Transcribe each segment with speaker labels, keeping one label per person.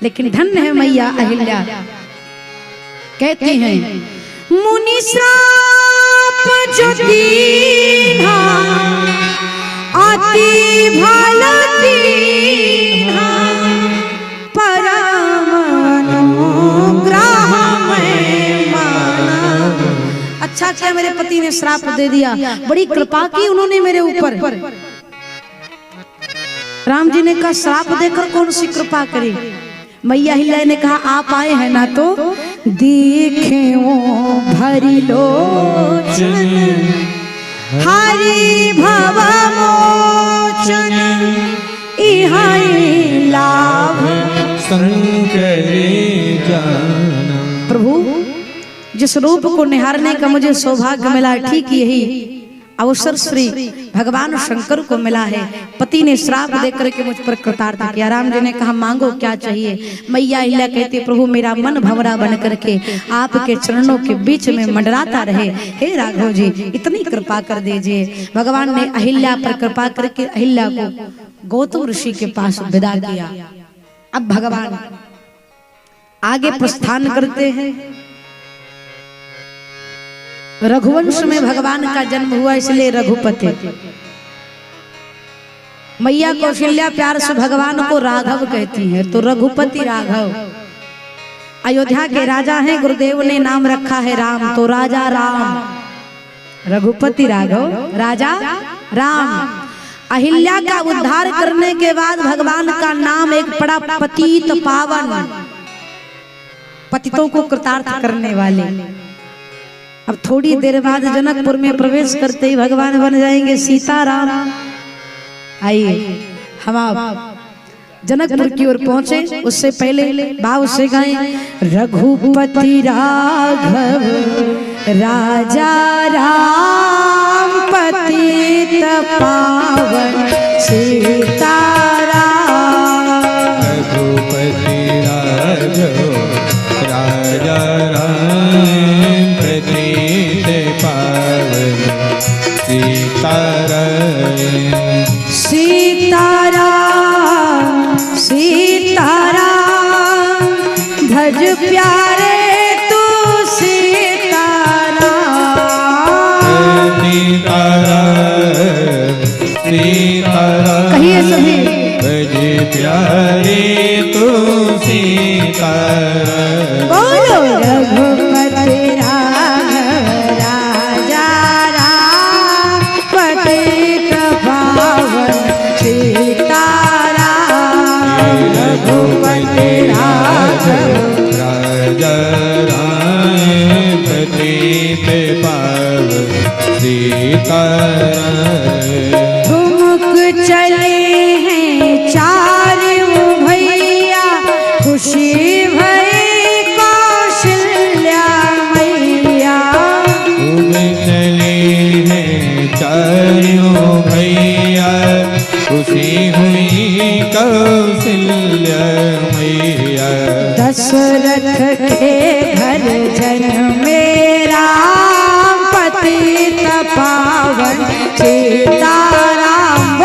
Speaker 1: लेकिन धन्य है मैया अहिल्या। कहती हैं मुनि श्राप जो दीन्हा अति भाला दीन्हा परम अनुग्रह में माना। अच्छा क्या मेरे पति ने श्राप दे दिया, बड़ी कृपा की उन्होंने मेरे ऊपर। राम जी ने कहा श्राप देकर कौन सी कृपा करी। मैया अहिल्या ने कहा आप आए हैं ना तो देखे वो भरी लोचन हरि भव मोचन इहाई लाभ
Speaker 2: संकरी जाना।
Speaker 1: प्रभु जिस रूप को निहारने का मुझे सौभाग्य मिला, ठीक यही अवसर श्री भगवान शंकर को मिला है। पति ने श्राप देकर के मुझ पर कृतार्थ किया। राम जी ने कहा मांगो क्या चाहिए। मैया अहिल्या कहती प्रभु मेरा मन भंवरा बन करके आपके चरणों के बीच में मंडराता रहे। हे राघव जी इतनी कृपा कर दीजिए। भगवान ने अहिल्या पर कृपा करके अहिल्या को गौतम ऋषि के पास विदा किया। अब भगवान आगे प्रस्थान करते हैं। रघुवंश में भगवान का जन्म हुआ इसलिए रघुपति। मैया कौशल्या प्यार से भगवान को राघव कहती है तो रघुपति राघव। अयोध्या के राजा हैं, गुरुदेव ने नाम रखा है राम तो राजा राम। रघुपति राघव राजा राम। अहिल्या का उद्धार करने के बाद भगवान का नाम एक बड़ा पतित पावन, पतितों को कृतार्थ करने वाले। अब थोड़ी देर बाद जनकपुर में प्रवेश करते ही भगवान बन जाएंगे सीताराम। आइए हम आप जनकपुर की ओर पहुंचे, उससे पहले भाव से गाएं रघुपति राघव राजा राम पतित पावन सीताराम।
Speaker 2: रघुपति राघव राजा राम पावन सीताराम।
Speaker 1: सीताराम सीताराम भज प्यारे तू सीताराम।
Speaker 2: सीताराम सीताराम
Speaker 1: कहिए सभी
Speaker 2: भज प्यारे तू सीताराम।
Speaker 1: बोलो रघुपति राघव राजा राम पतित पावन सीताराम। रघुपति राघव
Speaker 2: राजा राम पतित पावन सीताराम।
Speaker 1: ठुमक चले हैं चारों भैया खुशी भई कौशल्या मैया।
Speaker 2: तुम चले हैं चारों भैया खुशी हुई कौशल्या मैया।
Speaker 1: दशरथ के घर जन्मे राम पतित पावन सीताराम।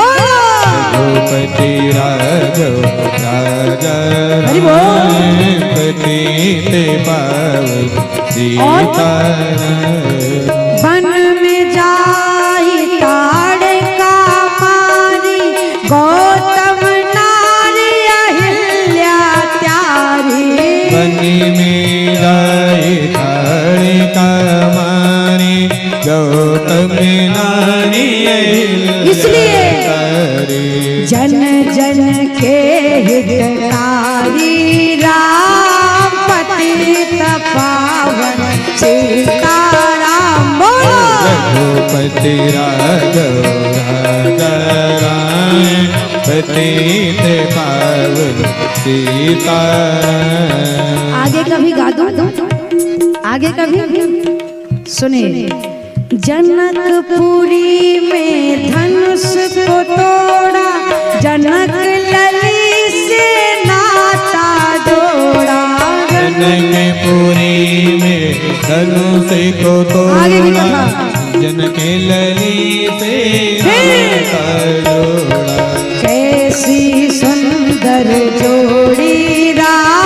Speaker 2: रघुपति राघव राजा राम पतित पावन सीताराम।
Speaker 1: वन में जाई ताड़का मारी गौतम नारी अहिल्या त्यारी।
Speaker 2: वन में जाई ताड़का मारी गौतम नारी
Speaker 1: इसलिए
Speaker 2: तारी।
Speaker 1: जन जन के हितकारी राम पतित पावन सीताराम।
Speaker 2: रघुपति राघव राजा राम पतित पावन सीताराम।
Speaker 1: आगे कभी गा दूं, आगे कभी सुनिए। जनकपुरी में धनुष को तोड़ा जनक लली से नाता जोड़ा।
Speaker 2: जनकपुरी में धनुष को तोड़ा जनक लली से नाता जोड़ा।
Speaker 1: कैसी सुंदर जोड़ी राम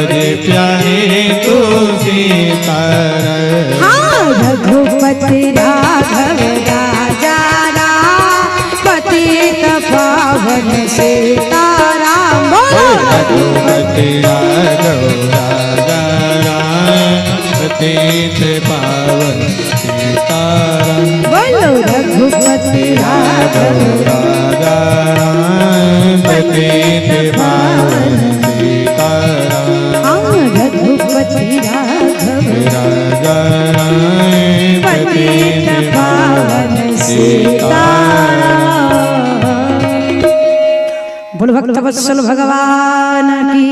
Speaker 2: भजे प्यारे तू सीताराम।
Speaker 1: हाँ रघुपति राघव राजा राम पतित पावन सीताराम।
Speaker 2: रघुपति राघव राजा राम पतित पावन सीताराम।
Speaker 1: बोलो रघुपति राघव
Speaker 2: राजा राम पतित पावन सीताराम।
Speaker 1: हाँ रघुपति राघव
Speaker 2: राजा राम
Speaker 1: पतित पावन सीताराम। बोल भक्त वत्सल भगवान की।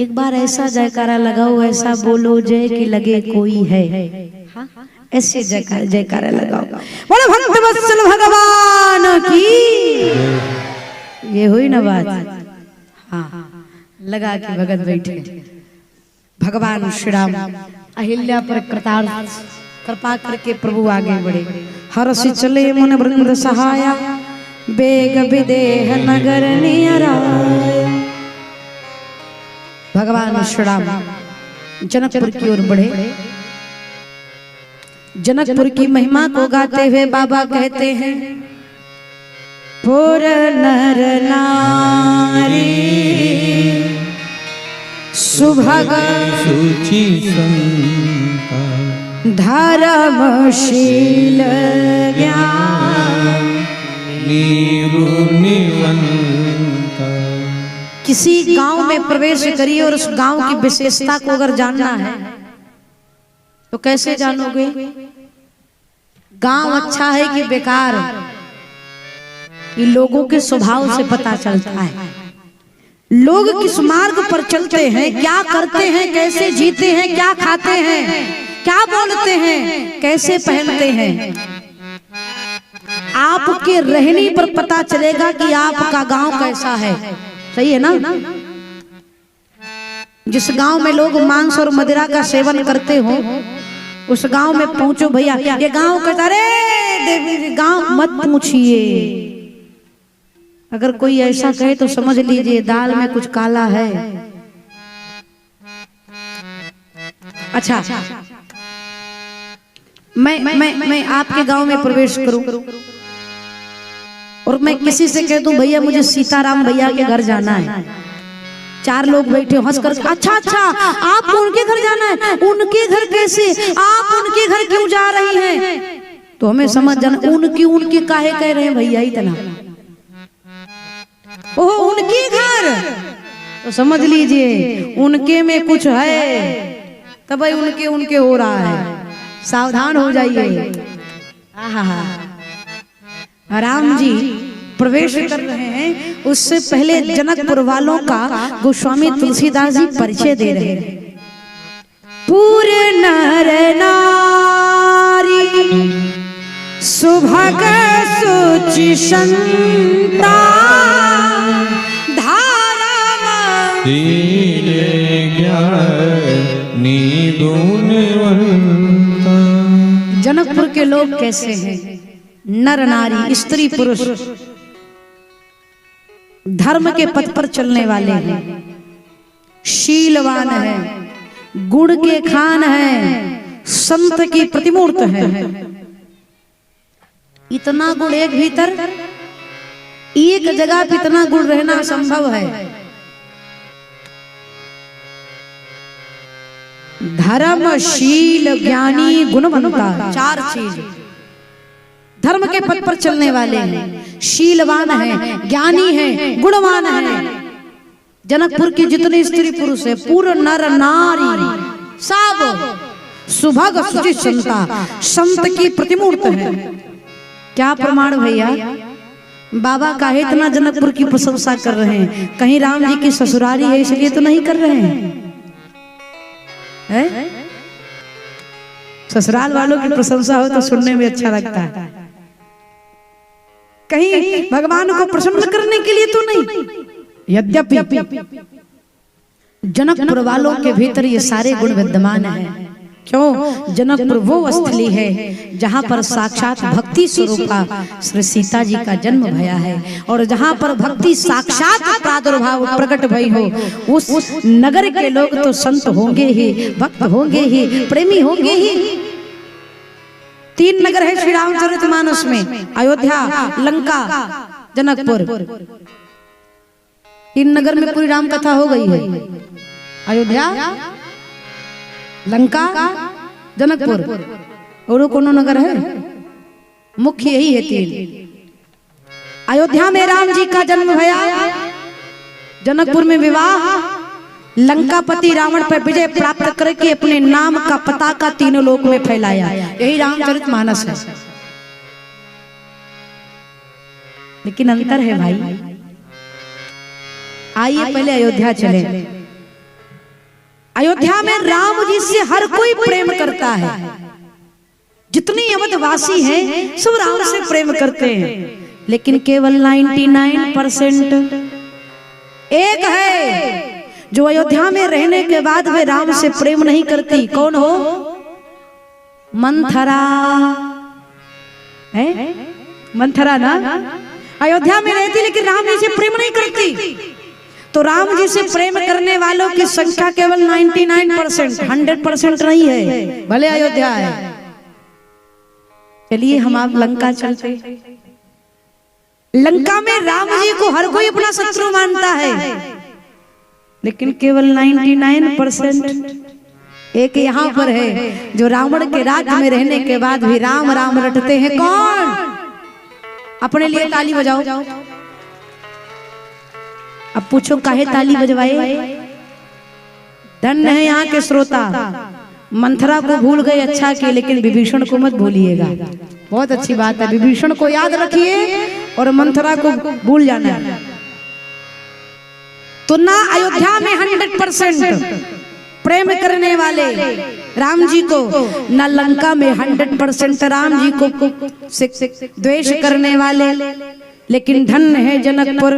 Speaker 1: एक बार ऐसा जयकारा लगाओ, ऐसा बोलो जय कि लगे कोई है। ऐसे जयकारा लगाओ। बोलो भक्त वत्सल भगवान की। ये हुई ना बात। हाँ लगा के भगत बैठे। भगवान श्री राम अहिल्या पर कृपा करके प्रभु आगे बढ़े। हरसि चले मन वृंद सहाया बेग विदेह नगर नियराया। भगवान श्री राम जनकपुर की ओर बढ़े। जनकपुर की महिमा को गाते हुए बाबा कहते हैं पुर नर नारी सुभग
Speaker 2: सुचि संता
Speaker 1: धर्मशील ज्ञान
Speaker 2: नीरु निवंता।
Speaker 1: किसी गांव में प्रवेश करिए और उस गांव की विशेषता को अगर जानना है तो कैसे जानोगे? गांव अच्छा है कि बेकार, ये लोगों के स्वभाव से पता चलता है। लोग किस मार्ग पर चलते हैं, क्या करते हैं, कैसे जीते हैं, क्या खाते हैं, क्या बोलते हैं, कैसे पहनते हैं, आपके रहने पर पता चलेगा कि आपका गांव कैसा है। सही है ना? जिस गांव में लोग मांस और मदिरा का सेवन करते हो उस गांव में पहुंचो भैया, ये गांव कहता रे गांव मत पूछिए। अगर कोई ऐसा कहे तो समझ लीजिए दाल में कुछ काला है। अच्छा मैं आपके गांव में प्रवेश करूं और मैं किसी से कह दूं भैया मुझे सीताराम भैया के घर जाना है। चार लोग बैठे हंस कर अच्छा आपको उनके घर जाना है? उनके घर कैसे? आप उनके घर क्यों जा रही हैं? तो हमें समझ जाना उनके काहे कह रहे हैं भैया इतना। ओह उनके घर, तो समझ लीजिए उनके में कुछ है, तब भाई उनके हो रहा है। सावधान हो जाइए। राम जी प्रवेश कर रहे हैं, उससे पहले जनकपुर वालों का गोस्वामी तुलसीदास जी परिचय दे रहे हैं। पूरे नर नारी सुभग सुचि संता जनकपुर के लोग कैसे हैं? नर नारी स्त्री पुरुष धर्म के पथ पर चलने वाले हैं, शीलवान हैं, गुण के खान हैं, संत की प्रतिमूर्त हैं। इतना गुण एक भीतर, एक जगह पे इतना गुण रहना संभव है। धर्मशील ज्ञानी गुणवंता, चार चीज। धर्म के पथ पर चलने वाले हैं, शीलवान हैं, ज्ञानी हैं, गुणवान हैं। जनकपुर की जितने स्त्री पुरुष है पूर्ण नर नारी सब सुभग सुचि संता, संत की प्रतिमूर्त है। क्या प्रमाण भैया? बाबा काहे इतना जनकपुर की प्रशंसा कर रहे हैं? कहीं राम जी की ससुराली है इसलिए तो नहीं कर रहे हैं? ससुराल वालों की प्रशंसा हो तो सुनने में अच्छा लगता है। कहीं भगवान को प्रसन्न करने के लिए तो नहीं। यद्यपि जनकपुर वालों के भीतर ये सारे गुण विद्यमान हैं। क्यों? जनकपुर वो स्थली है जहाँ पर साक्षात भक्ति स्वरूपा श्री सीता जी का जन्म भया है, और जहाँ पर भक्ति साक्षात प्रादुर्भाव प्रकट भई हो, उस नगर के लोग तो संत होंगे ही, भक्त होंगे ही, प्रेमी होंगे ही। 3 नगर है श्री रामचरितमानस में, अयोध्या, लंका, जनकपुर। 3 नगर में पूरी राम कथा हो गई है। अयोध्या, लंका, जनकपुर, और कोनो नगर है? मुख्य यही है 3। अयोध्या में राम जी का जन्म भया, जनकपुर में विवाह, लंकापति रावण पर विजय प्राप्त करके अपने नाम का पताका तीनों लोक में फैलाया। यही रामचरितमानस है। लेकिन अंतर है भाई। आइए पहले अयोध्या चले। अयोध्या में राम जी से हर कोई प्रेम करता है। जितने अवधवासी हैं सब राम से प्रेम करते हैं, लेकिन केवल 99% एक है जो अयोध्या में रहने के बाद वे राम से प्रेम नहीं करती। कौन हो? मंथरा है, मंथरा ना। अयोध्या में रहती लेकिन राम जी से प्रेम नहीं करती। तो राम जी से प्रेम करने वालों की संख्या केवल 99%, 100% नहीं है, भले अयोध्या है। चलिए हम आप लंका चलते। लंका में राम जी को हर कोई अपना शत्रु मानता है, लेकिन केवल 99% एक यहाँ पर है जो रावण के राज्य में रहने के बाद भी राम राम रटते हैं। कौन? अपने लिए ताली बजाओ। अब पूछो काहे ताली बजवाए? धन्य है यहाँ के श्रोता। मंथरा को भूल गए अच्छा किए, लेकिन विभीषण को मत भूलिएगा। बहुत अच्छी बात है, विभीषण को याद रखिए और मंथरा को भूल जाना। तो ना अयोध्या में 100% प्रेम करने वाले राम जी को, ना लंका में 100% राम जी को द्वेष करने वाले। लेकिन धन्य है जनकपुर,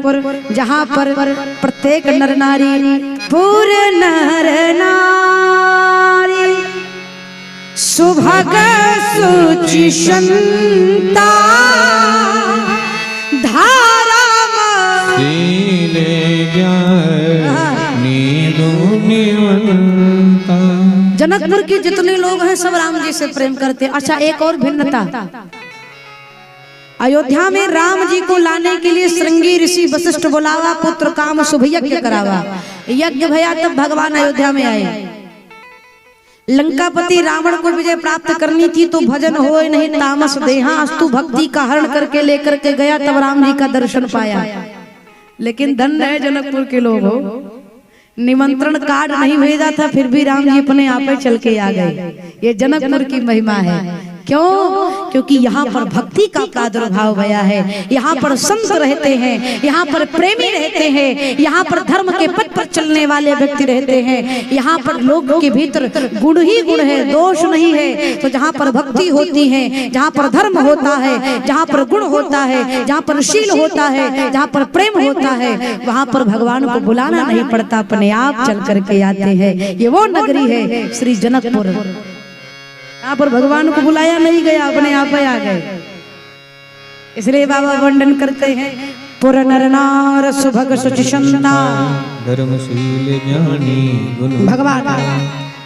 Speaker 1: जहाँ पर प्रत्येक नर नारी, पूरे नर नारी सुभग सुचि संता धारा
Speaker 2: शीले ज्ञानी निवंता।
Speaker 1: जनकपुर के जितने लोग हैं सब राम जी से प्रेम करते हैं। अच्छा, एक और भिन्नता, अयोध्या में राम जी को लाने के लिए श्रृंगी ऋषि वशिष्ठ बुलावा, पुत्र काम शुभ यज्ञ करावा। यज्ञ भया तब भगवान अयोध्या में आए। लंकापति रावण को विजय प्राप्त करनी थी तो भजन होए नहीं तामस देहा अस्तु भक्ति का हरण करके लेकर के गया, तब राम जी का दर्शन पाया। लेकिन धन्य है जनकपुर के लोग हो, निमंत्रण कार्ड नहीं भेजा था फिर भी राम जी अपने आप ही चल के आ गए। ये जनकपुर की महिमा है। क्यों? क्योंकि यहाँ पर भक्ति का प्रादुर्भाव भया है। यहाँ पर संत रहते हैं, यहाँ पर प्रेमी रहते हैं, यहाँ पर धर्म के पथ पर चलने वाले व्यक्ति रहते हैं। यहाँ पर लोग के भीतर गुण ही गुण है, दोष नहीं है। तो जहाँ पर भक्ति होती है, जहाँ पर धर्म होता है, जहाँ पर गुण होता है, जहाँ पर शील होता है, जहाँ पर प्रेम होता है, वहाँ पर भगवान को बुलाना नहीं पड़ता, अपने आप चल करके आते हैं। ये वो नगरी है श्री जनकपुर। यहाँ पर भगवान को बुलाया नहीं गया, अपने आप ही आ गए। इसलिए बाबा वर्णन करते हैं, पुर नर नार सुभग सुचि संता
Speaker 2: धर्मशील ज्ञानी गुण।
Speaker 1: भगवान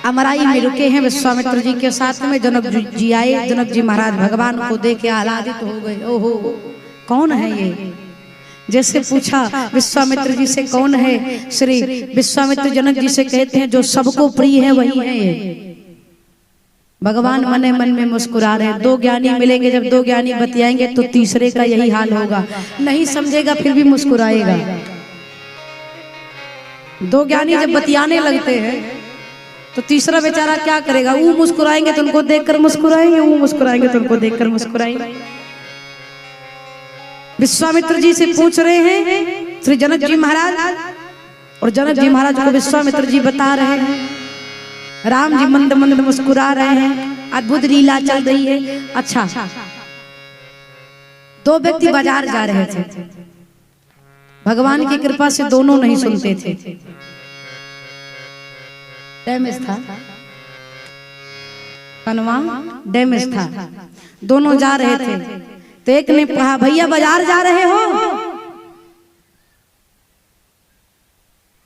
Speaker 1: अमराई में रुके हैं विश्वामित्र जी के साथ में। जनक जी आए, जनक जी महाराज भगवान को देखे आह्लादित हो गए। ओहो, कौन है ये? जैसे पूछा विश्वामित्र जी से, कौन है? श्री विश्वामित्र जनक जी से कहते हैं, जो सबको प्रिय है वही है ये। भगवान मने मन में मुस्कुरा रहे हैं। 2 ज्ञानी मिलेंगे, जब 2 ज्ञानी बतियाएंगे तो तीसरे का यही हाल होगा, नहीं समझेगा फिर भी मुस्कुराएगा। 2 ज्ञानी जब बतियाने लगते हैं तो तीसरा बेचारा क्या करेगा? वो मुस्कुराएंगे तो उनको देखकर मुस्कुराएंगे, वो मुस्कुराएंगे तो उनको देखकर मुस्कुराएंगे। विश्वामित्र जी से पूछ रहे हैं श्री जनक जी महाराज, और जनक जी महाराज को विश्वामित्र जी बता रहे हैं। राम जी मंद मंद मुस्कुरा रहे हैं, अद्भुत लीला चल रही है। अच्छा, 2 व्यक्ति बाजार जा रहे थे, भगवान की कृपा से दोनों नहीं सुनते थे। डैमेज था। कनवा डैमेज था, दोनों जा रहे थे। तो एक ने कहा भैया बाजार जा रहे हो,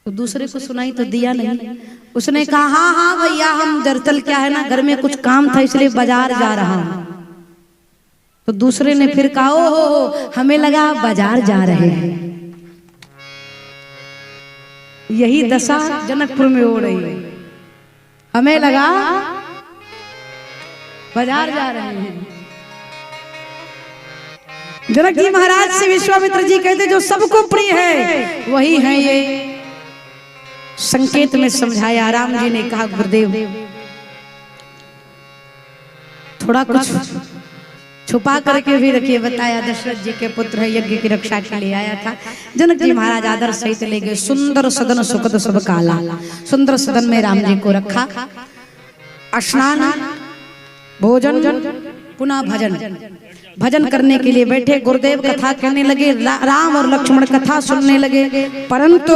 Speaker 1: तो दूसरे को सुनाई तो दिया नहीं। उसने कहा हाँ हाँ भैया, हम दरअसल क्या है ना, घर में कुछ काम था इसलिए बाजार जा रहा हूं। तो दूसरे ने फिर कहा ओ हो, हमें लगा आप बाजार जा रहे हैं। यही दशा जनकपुर में हो रही है, हमें लगा बाजार जा रहे हैं। जनक जी महाराज से विश्वामित्र जी कहते जो सबको प्रिय है वही है ये। संकेत में समझाया। राम जी ने कहा गुरुदेव थोड़ा कुछ छुपा करके भी रखिए। बताया दशरथ जी के पुत्र है, यज्ञ की रक्षा के लिए आया था। जनक जी महाराज आदर सहित ले गए। सुंदर सदन सुखद सब काला, सुंदर सदन में राम जी को रखा। स्नान, भोजन, पुनः भजन, भजन करने के लिए बैठे। गुरुदेव कथा कहने लगे, राम और लक्ष्मण कथा सुनने लगे। परंतु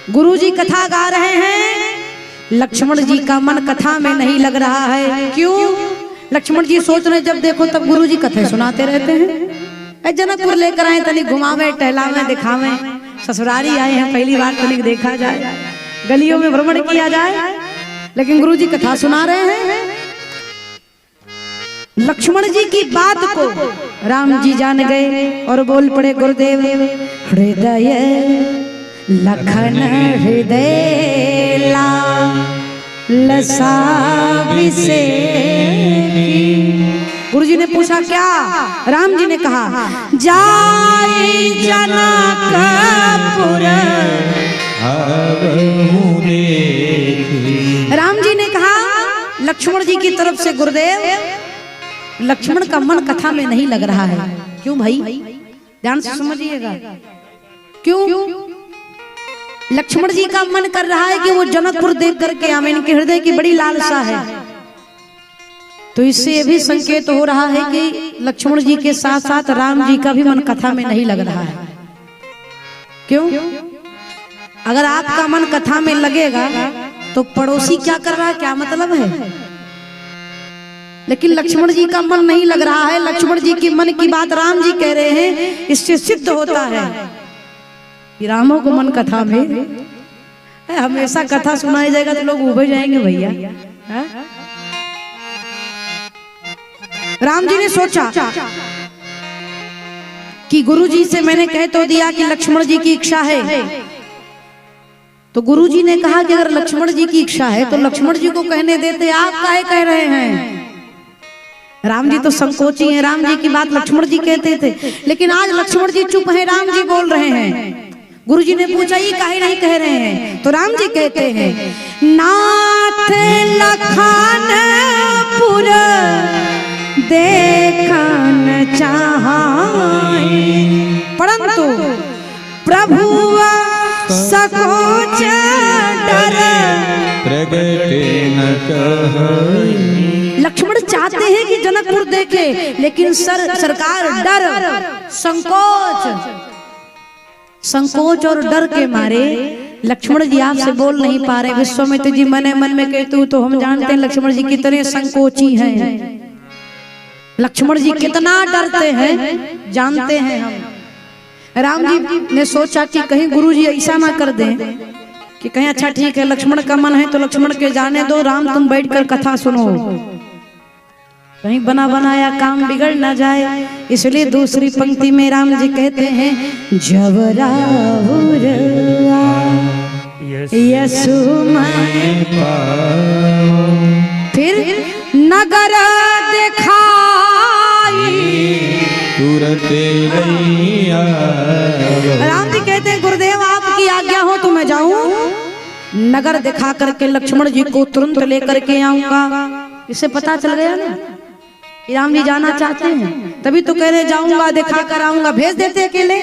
Speaker 1: गुरुजी कथा गा रहे हैं, लक्ष्मण जी का मन कथा में नहीं लग रहा है। क्यों? लक्ष्मण जी सोच रहे जब देखो तब गुरुजी कथा सुनाते रहते हैं। जनकपुर लेकर आए, तनिक घुमावे टहलावे दिखावे। ससुरारी आए हैं, पहली बार तनिक देखा जाए, गलियों में भ्रमण किया जाए, लेकिन गुरुजी कथा सुना रहे हैं। लक्ष्मण जी की बात को राम जी जान गए और बोल पड़े गुरुदेव हृदय लखन हृदय लसा विसे। गुरु जी ने पूछा क्या? राम जी ने कहा जाई जनकपुर। राम जी ने कहा लक्ष्मण जी की तरफ से गुरुदेव लक्ष्मण का मन कथा में नहीं लग रहा है। क्यों भाई? ध्यान से समझिएगा। क्यों? लक्ष्मण जी का मन कर रहा है कि वो जनकपुर देख करके आवे, इनके हृदय की बड़ी लालसा है। तो इससे ये भी संकेत हो रहा है कि लक्ष्मण जी के साथ साथ राम जी का भी मन कथा में नहीं लग रहा है। क्यों? अगर आपका मन कथा में लगेगा तो पड़ोसी क्या कर रहा है क्या मतलब है? लेकिन लक्ष्मण जी का मन नहीं लग रहा है। लक्ष्मण जी की मन की बात राम जी कह रहे हैं। इससे सिद्ध होता है कि रामों को मन कथा में, हमेशा कथा सुनाई जाएगा तो लोग उभर जाएंगे भैया। राम जी ने सोचा कि गुरु जी से मैंने कह तो दिया कि लक्ष्मण जी की इच्छा है, तो गुरु जी ने कहा कि अगर लक्ष्मण जी की इच्छा है तो लक्ष्मण जी को कहने देते, आप काहे कह रहे हैं? राम जी तो संकोची हैं, राम जी की बात लक्ष्मण जी कहते थे, लेकिन आज लक्ष्मण जी चुप हैं, राम जी बोल रहे हैं। गुरु जी ने पूछा ये काहे नहीं कह रहे हैं? तो राम जी कहते हैं नाथ लखनपुर देखन चाहे, परंतु प्रभु सकोच डर
Speaker 2: प्रगटे न कहई।
Speaker 1: लक्ष्मण चाहते हैं कि जनकपुर देखे, लेकिन सरकार डर, संकोच और डर के मारे लक्ष्मण जी आपसे बोल नहीं पा रहे। विश्वामित्र जी मने मन में कहते हो तो हम जानते हैं लक्ष्मण जी कितने संकोची हैं, लक्ष्मण जी कितना डरते हैं जानते हैं हम। राम जी ने सोचा कि कहीं गुरु जी ऐसा ना कर दें कि कहीं अच्छा ठीक है लक्ष्मण का मन है तो लक्ष्मण के जाने दो, राम तुम बैठकर कथा सुनो, कहीं बना बनाया काम बिगड़ ना जाए। इसलिए दूसरी पंक्ति में राम जी कहते हैं जब राहुल यसुमय फिर नगर दिखाई
Speaker 2: तुरंत
Speaker 1: राम जी कहते हैं गुरुदेव आपकी आज्ञा हो तो मैं जाऊं, नगर दिखा करके लक्ष्मण जी को तुरंत लेकर के आऊंगा। इसे पता चल गया ना राम जी जाना चाहते हैं, तभी तो कह रहे जाऊंगा दिखा कर आऊंगा, भेज देते अकेले।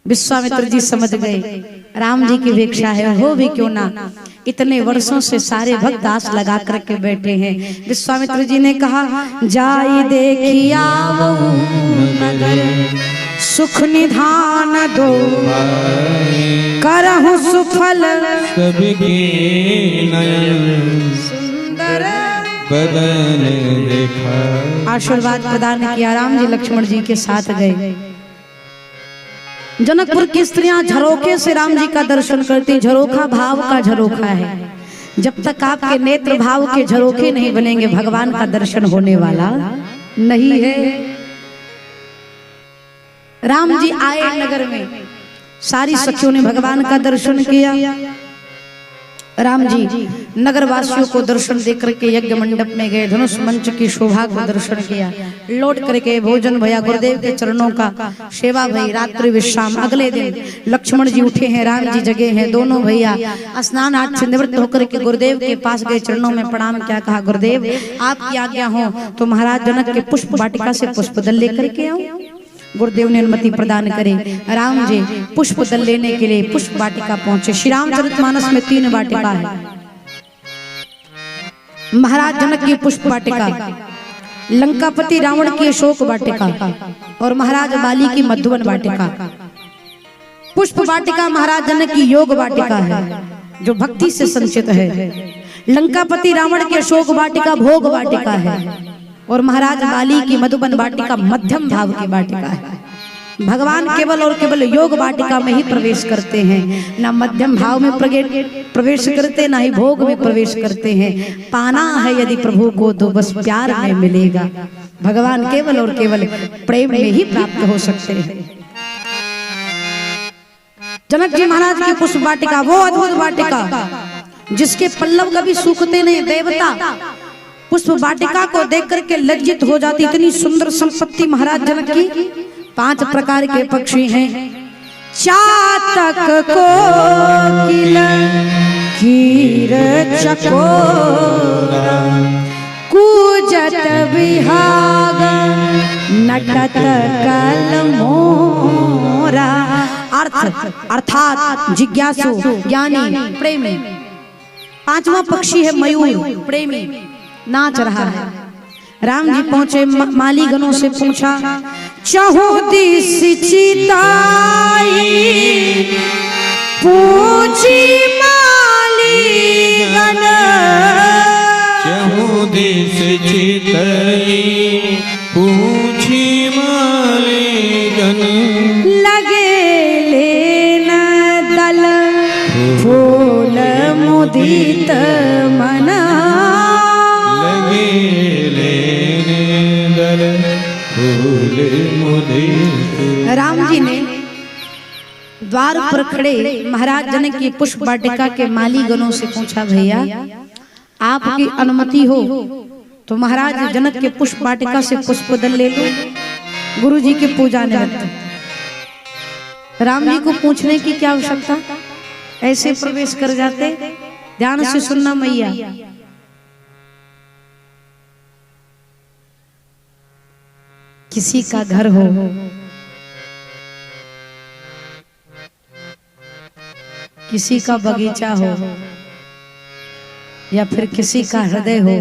Speaker 1: विश्वामित्र जी समझ गए राम जी की इच्छा है, हो भी क्यों ना। इतने वर्षों से सारे भक्त दास लगा करके बैठे हैं। विश्वामित्र जी ने कहा जाई देखिया नगर सुख निधान दो करहु सुफल
Speaker 2: सबके नयन बदन देखा।
Speaker 1: आशीर्वाद प्रदान किया। राम जी लक्ष्मण जी के साथ गए। जनकपुर की स्त्रियां झरोखे से राम जी का दर्शन करती। झरोखा भाव का झरोखा है। जब तक आपके नेत्र भाव के झरोखे नहीं बनेंगे भगवान का दर्शन होने वाला नहीं है। राम जी आए नगर में, सारी सखियों ने भगवान का दर्शन किया। राम जी नगर वासियों को दर्शन देकर के यज्ञ मंडप में गए। धनुष मंच की शोभा को दर्शन किया। लौट करके भोजन भया, गुरुदेव के चरणों का सेवा भई, रात्रि विश्राम। अगले दिन लक्ष्मण जी उठे हैं, राम जी जगे हैं। दोनों भैया स्नान आदि से निवृत्त होकर के गुरुदेव के पास गए। चरणों में प्रणाम किया। कहा गुरुदेव आपकी आज्ञा हो तो महाराज जनक के पुष्प वाटिका से पुष्प दल लेकर के आऊं। गुरुदेव ने अनुमति प्रदान करे। राम जी पुष्प दल लेने के लिए पुष्प वाटिका पहुंचे। श्री रामचरितमानस में 3 वाटिका है। महाराज जनक की पुष्प वाटिका, लंकापति रावण की अशोक वाटिका और महाराज बाली की मधुवन वाटिका। पुष्प वाटिका महाराज जनक की योग वाटिका है जो भक्ति से संचित है। लंकापति रावण की अशोक वाटिका भोग वाटिका है और महाराज बाली की मधुबन वाटिका मध्यम भाव की वाटिका है। भगवान केवल और केवल योग वाटिका में ही प्रवेश करते हैं, ना मध्यम भाव में प्रवेश करते, ना ही भोग में प्रवेश करते हैं। पाना है यदि प्रभु को तो बस प्यार में मिलेगा। भगवान केवल और केवल प्रेम में ही प्राप्त हो सकते हैं। जनक जी महाराज की पुष्प वाटिका वो अद्भुत वाटिका जिसके पल्लव कभी सूखते नहीं। देवता पुष्प वाटिका को देख करके लज्जित हो जाती। इतनी सुंदर संपत्ति महाराज जनक की। 5 प्रकार के पक्षी हैं। चातक कोकिल कीर चकोरा कूजत विहाग नटत कलमोरा। अर्थात जिज्ञासु, ज्ञानी, प्रेमी। 5वां पक्षी है मयूर, प्रेमी, नाच रहा है। राम जी पहुंचे, माली गणों से पूछा चहुदिस चिताई पूछी माली गण।
Speaker 2: चहुदिस चिताई पूछी माली गण।
Speaker 1: लगे लेना दल फूल मुदित मना। राम जी ने द्वार पर खड़े महाराज जनक की पुष्प वाटिका के माली गणों से पूछा भैया आपकी अनुमति हो तो महाराज जनक के पुष्प वाटिका से पुष्प दल ले लो। गुरु जी की पूजा निमित्त राम जी को पूछने की क्या आवश्यकता, ऐसे प्रवेश कर जाते। ध्यान से सुनना मैया, किसी का घर हो, किसी का बगीचा हो या फिर किसी का हृदय हो,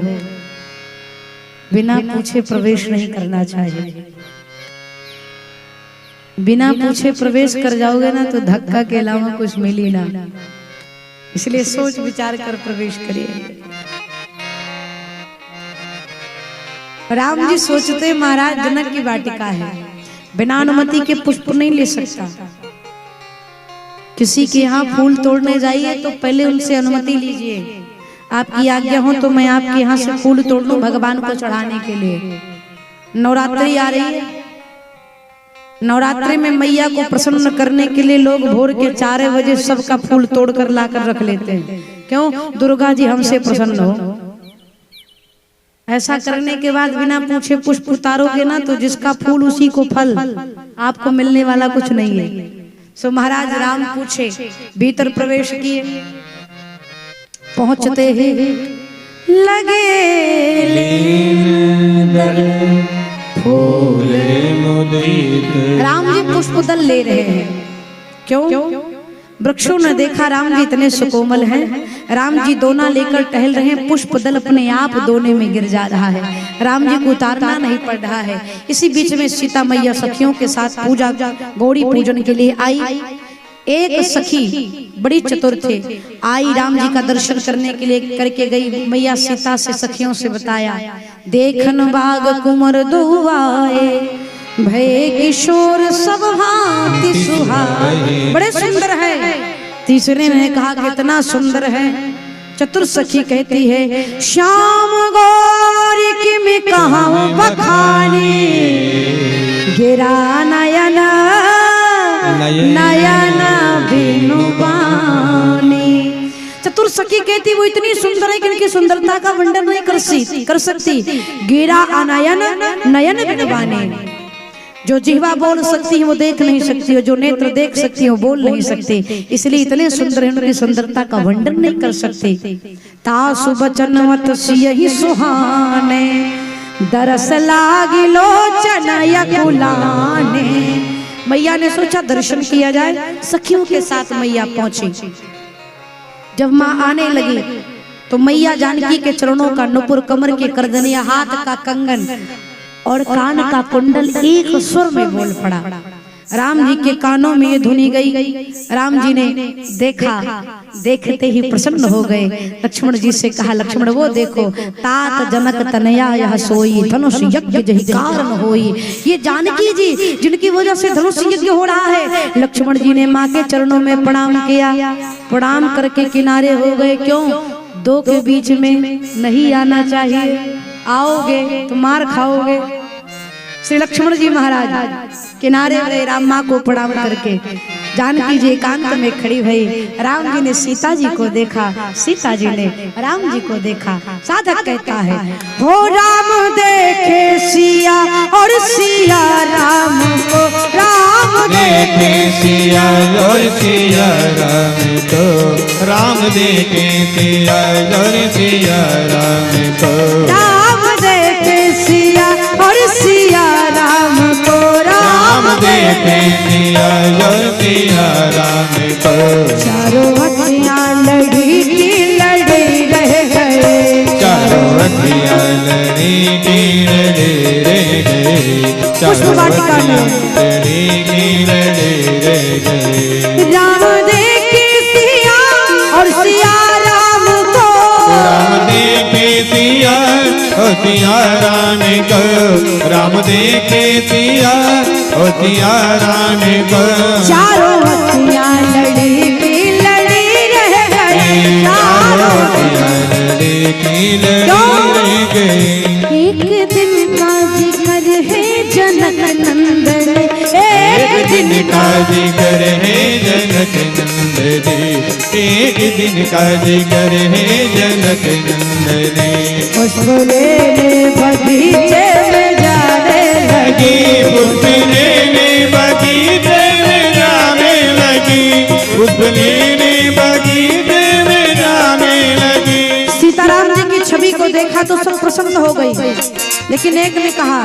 Speaker 1: बिना पूछे प्रवेश नहीं करना चाहिए। बिना पूछे प्रवेश कर जाओगे ना तो धक्का के अलावा कुछ मिल ही ना। इसलिए सोच विचार कर प्रवेश करिए। राम जी सोचते महाराज जनक की वाटिका है, बिना अनुमति के पुष्प नहीं ले सकता। किसी के यहाँ फूल तोड़ने जाइए तो पहले उनसे अनुमति लीजिए। आपकी आज्ञा हो तो मैं आपके यहाँ से फूल तोड़ लूं भगवान को चढ़ाने के लिए। नवरात्रि आ रही है, नवरात्रि में मैया को प्रसन्न करने के लिए लोग भोर के 4 बजे सबका फूल तोड़कर लाकर रख लेते हैं। क्यों? दुर्गा जी हमसे प्रसन्न हो। ऐसा करने के बाद बिना पूछे पुष्प उतारोगे ना तो जिसका फूल उसी को फल, आपको मिलने वाला कुछ नहीं है। सो महाराज राम पूछे, भीतर प्रवेश किए। पहुंचते ही लगे फूल मुदित। राम जी पुष्प दल ले रहे हैं। क्यों? वृक्षों ने देखा राम जी इतने सुकोमल हैं। राम जी दोना लेकर टहल रहे हैं, पुष्प दल अपने आप दोने में गिर जा रहा है। राम जी को उतारना नहीं पड़ रहा है। इसी बीच में सीता मैया सखियों के साथ पूजा गौरी पूजन के लिए आई। एक सखी बड़ी चतुर थे, आई राम जी का दर्शन करने के लिए करके गई। मैया सीता से सखियों से बताया, देखन बाग कुंवर दुआए, भय किशोर सब भांति सुहाए। बड़े सुंदर है। तीसरे ने कहा कितना सुंदर है। चतुर सखी कहती है, श्याम गौरी की मैं कहाँ बखानी, गिरा नयन नयन बिनु बानी। चतुर सखी कहती वो इतनी सुंदर है कि इनकी सुंदरता का वर्णन नहीं कर सकती। गिरा अनयन नयन बिनु बानी। जो जिह्वा बोल सकती है वो देख नहीं सकती, और जो नेत्र देख सकती है वो बोल नहीं सकती। इसलिए इतने सुंदर है, उनकी सुंदरता का वर्णन नहीं कर सकते। तासु बचनवत सियहि सुहाने, दरस लागी लोचन यकुलाने। मैया ने सोचा दर्शन किया जाए, सखियों के साथ मैया पहुंची। जब माँ आने लगी तो मैया जानकी के चरणों का नुपुर, कमर के करदनिया, हाथ का कंगन और कान का कुंडल एक स्वर में बोल पड़ा। राम जी के कानों में ये धुनी गई। राम जी ने देखा, देखते ही प्रसन्न हो गए। लक्ष्मण जी से कहा, लक्ष्मण वो देखो, तात जनक तनया यह सोई, धनुष यज्ञ जहि कारण होई। ये जानकी जी जिनकी वजह से धनुष यज्ञ हो रहा है। लक्ष्मण जी ने माँ के चरणों में प्रणाम किया। प्रणाम करके किनारे हो गए। क्यों? दो के बीच में नहीं आना चाहिए, आओगे तो मार खाओगे। श्री लक्ष्मण जी महाराज किनारे रहे, राम माँ को प्रणाम करके। जानकी जी एकांत में खड़ी भई। राम जी ने सीता जी को देखा, सीता जी ने राम जी को देखा। साधक कहता है, हो राम देखे सिया और सिया राम को, राम
Speaker 2: देखे सिया और सिया राम को, राम देखे सिया और सिया राम को,
Speaker 1: राम देखे सिया और सिया राम को,
Speaker 2: राम देखे सिया और सिया राम को।
Speaker 1: चारों अखियाँ लड़ी की लड़ी रह गए,
Speaker 2: चारों अखियाँ लड़ी की लड़ी रह गए, चारों अखियाँ लड़ी की लड़ी रह गए।
Speaker 1: राम देखे सिया और सिया राम को,
Speaker 2: राम देखे सिया और सिया राम को, राम देखे सिया और सिया राम को।
Speaker 1: चारों अखियाँ लड़ी की लड़ी रह गए, चारों
Speaker 2: अखियाँ लड़ी की लड़ी रह गई।
Speaker 1: एक दिन का जिक्र है जनक नंदन, एक
Speaker 2: दिन का जिक्र है जनक नंदन, एक दिन का जिक्र है जनक नंदन।
Speaker 1: पुष्प लेने बगीचे में जाने लगी,
Speaker 2: पुष्प लेने बगीचे में जाने लगी, पुष्प लेने बगीचे में जाने लगी।
Speaker 1: सीताराम जी की छवि को देखा तो सब प्रसन्न हो गई। लेकिन एक ने कहा,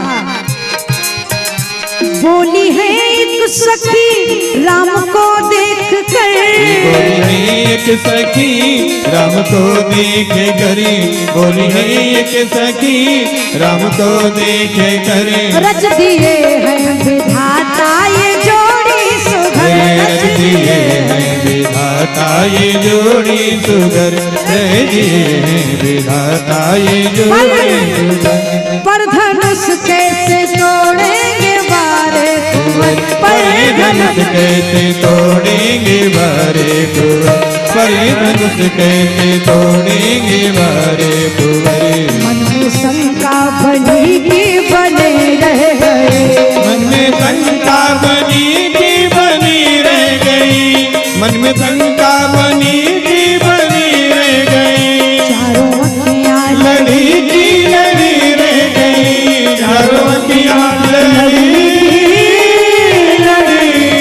Speaker 1: बोली है एक सखी राम को देख कर,
Speaker 2: बोली है एक सखी राम को देख कर, बोली है एक सखी राम को देख कर।
Speaker 1: रच दिए हैं विधाता ये जोड़ी सुघर,
Speaker 2: रच दिए हैं विधाता ये जोड़ी सुघर, रच दिए हैं विधाता ये जोड़ी सुघर।
Speaker 1: पर धनुष कैसे तोड़ेंगे बारे कुंवर,
Speaker 2: पर धनुष कैसे तोड़ेंगे बारे कुंवर, पर धनुष कैसे तोड़ेंगे बारे कुंवर।
Speaker 1: मन में शंका बनी की बने रह गए,
Speaker 2: मन में शंका बनी की बनी रह गई, मन में शंका बनी की बनी रह गई।
Speaker 1: चारों अखियाँ
Speaker 2: लड़ी की लड़ी रह गई, चारों अखियाँ लड़ी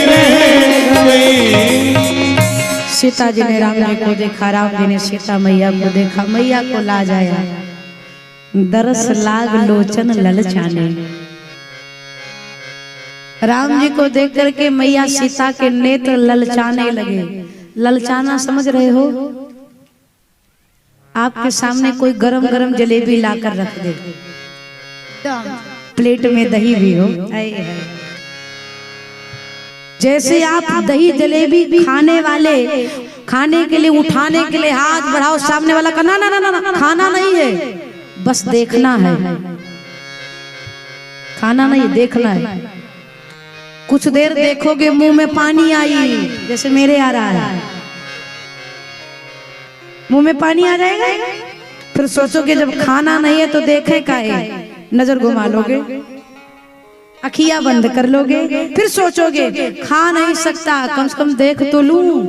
Speaker 2: रह गई।
Speaker 1: सीता जी ने राम जी को देखा, राम जी ने सीता मैया को देखा। मैया को लाज आया, दरस लाग लोचन ललचाने। राम जी को देख करके मैया सीता के नेत्र ललचाने लगे। ललचाना समझ रहे हो? आपके सामने कोई गरम गरम जलेबी लाकर रख दे, प्लेट में दही भी हो, जैसे आप दही जलेबी खाने वाले, खाने के लिए उठाने के लिए हाथ बढ़ाओ, सामने वाला का ना ना ना ना खाना नहीं है, बस देखना है, खाना नहीं देखना है। कुछ देर देखोगे मुंह में पानी आई, जैसे मेरे आ रहा है, मुंह में पानी आ जाएगा। फिर सोचोगे जब खाना नहीं है तो देखे का है, नजर घुमा लोगे, अखियां बंद कर लोगे, फिर सोचोगे खा नहीं सकता, कम से कम देख तो लूं,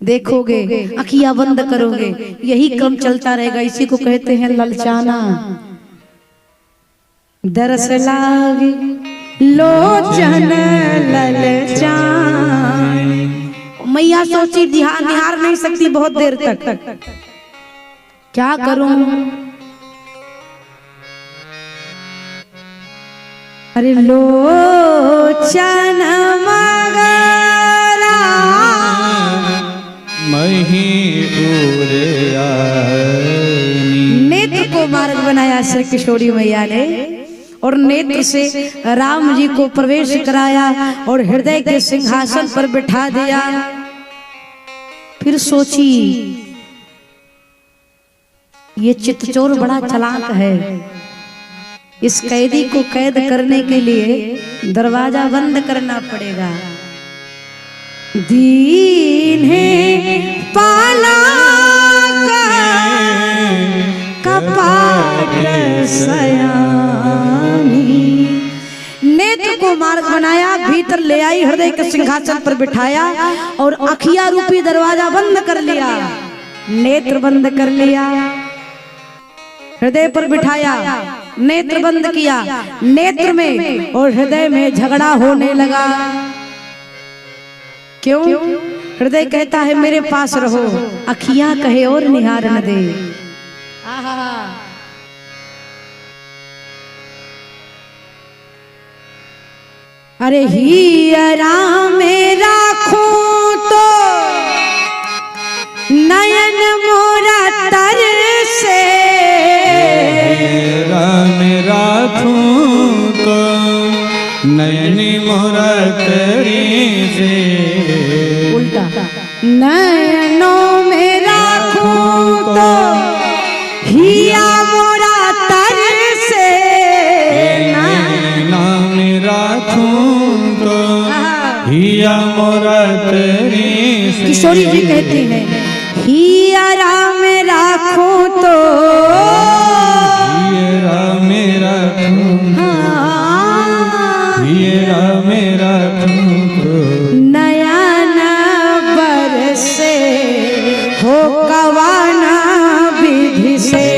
Speaker 1: देखोगे, अखियां बंद करोगे, यही क्रम चलता रहेगा। इसी को कहते हैं ललचाना। दरस लागी लोचन ललचाए, मैया सोची निहार नहीं सकती बहुत देर तक, क्या करूं, अरे लोचन मगरा
Speaker 2: मही
Speaker 1: नेत्र को मार्ग बनाया श्री किशोरी मैया ने, और नेत्र से राम जी को प्रवेश कराया और हृदय के सिंहासन पर बिठा दिया। फिर सोची ये चित्तचोर बड़ा चालाक है, इस कैदी को कैद करने के लिए दरवाजा बंद करना पड़ेगा। दीन है पाला कपाट सयानी, नेत्र को मार्ग बनाया, भीतर ले आई, हृदय के सिंहासन पर बिठाया और अखिया रूपी दरवाजा बंद कर लिया, नेत्र बंद कर लिया, हृदय पर बिठाया, नेत्र बंद किया, नेत्र में और हृदय में झगड़ा होने लगा। क्यों? हृदय कहता है मेरे पास रहो, अखियां कहे और निहार न दे। अरे हियरा में राखूं तो नयन मोरा तर से,
Speaker 2: राम राखूं तो नयनी मोरा तरी से,
Speaker 1: उल्टा नयनों में राखूं तो हिया मोरा तर से,
Speaker 2: नाम राखूं तो हिया मोरा तरी से।
Speaker 1: किशोरी जी कहती हैं हियरा में राखूं तो
Speaker 2: हियरा मेरा हियरा मेरा
Speaker 1: नयन बरसे हो कवाना विधि से,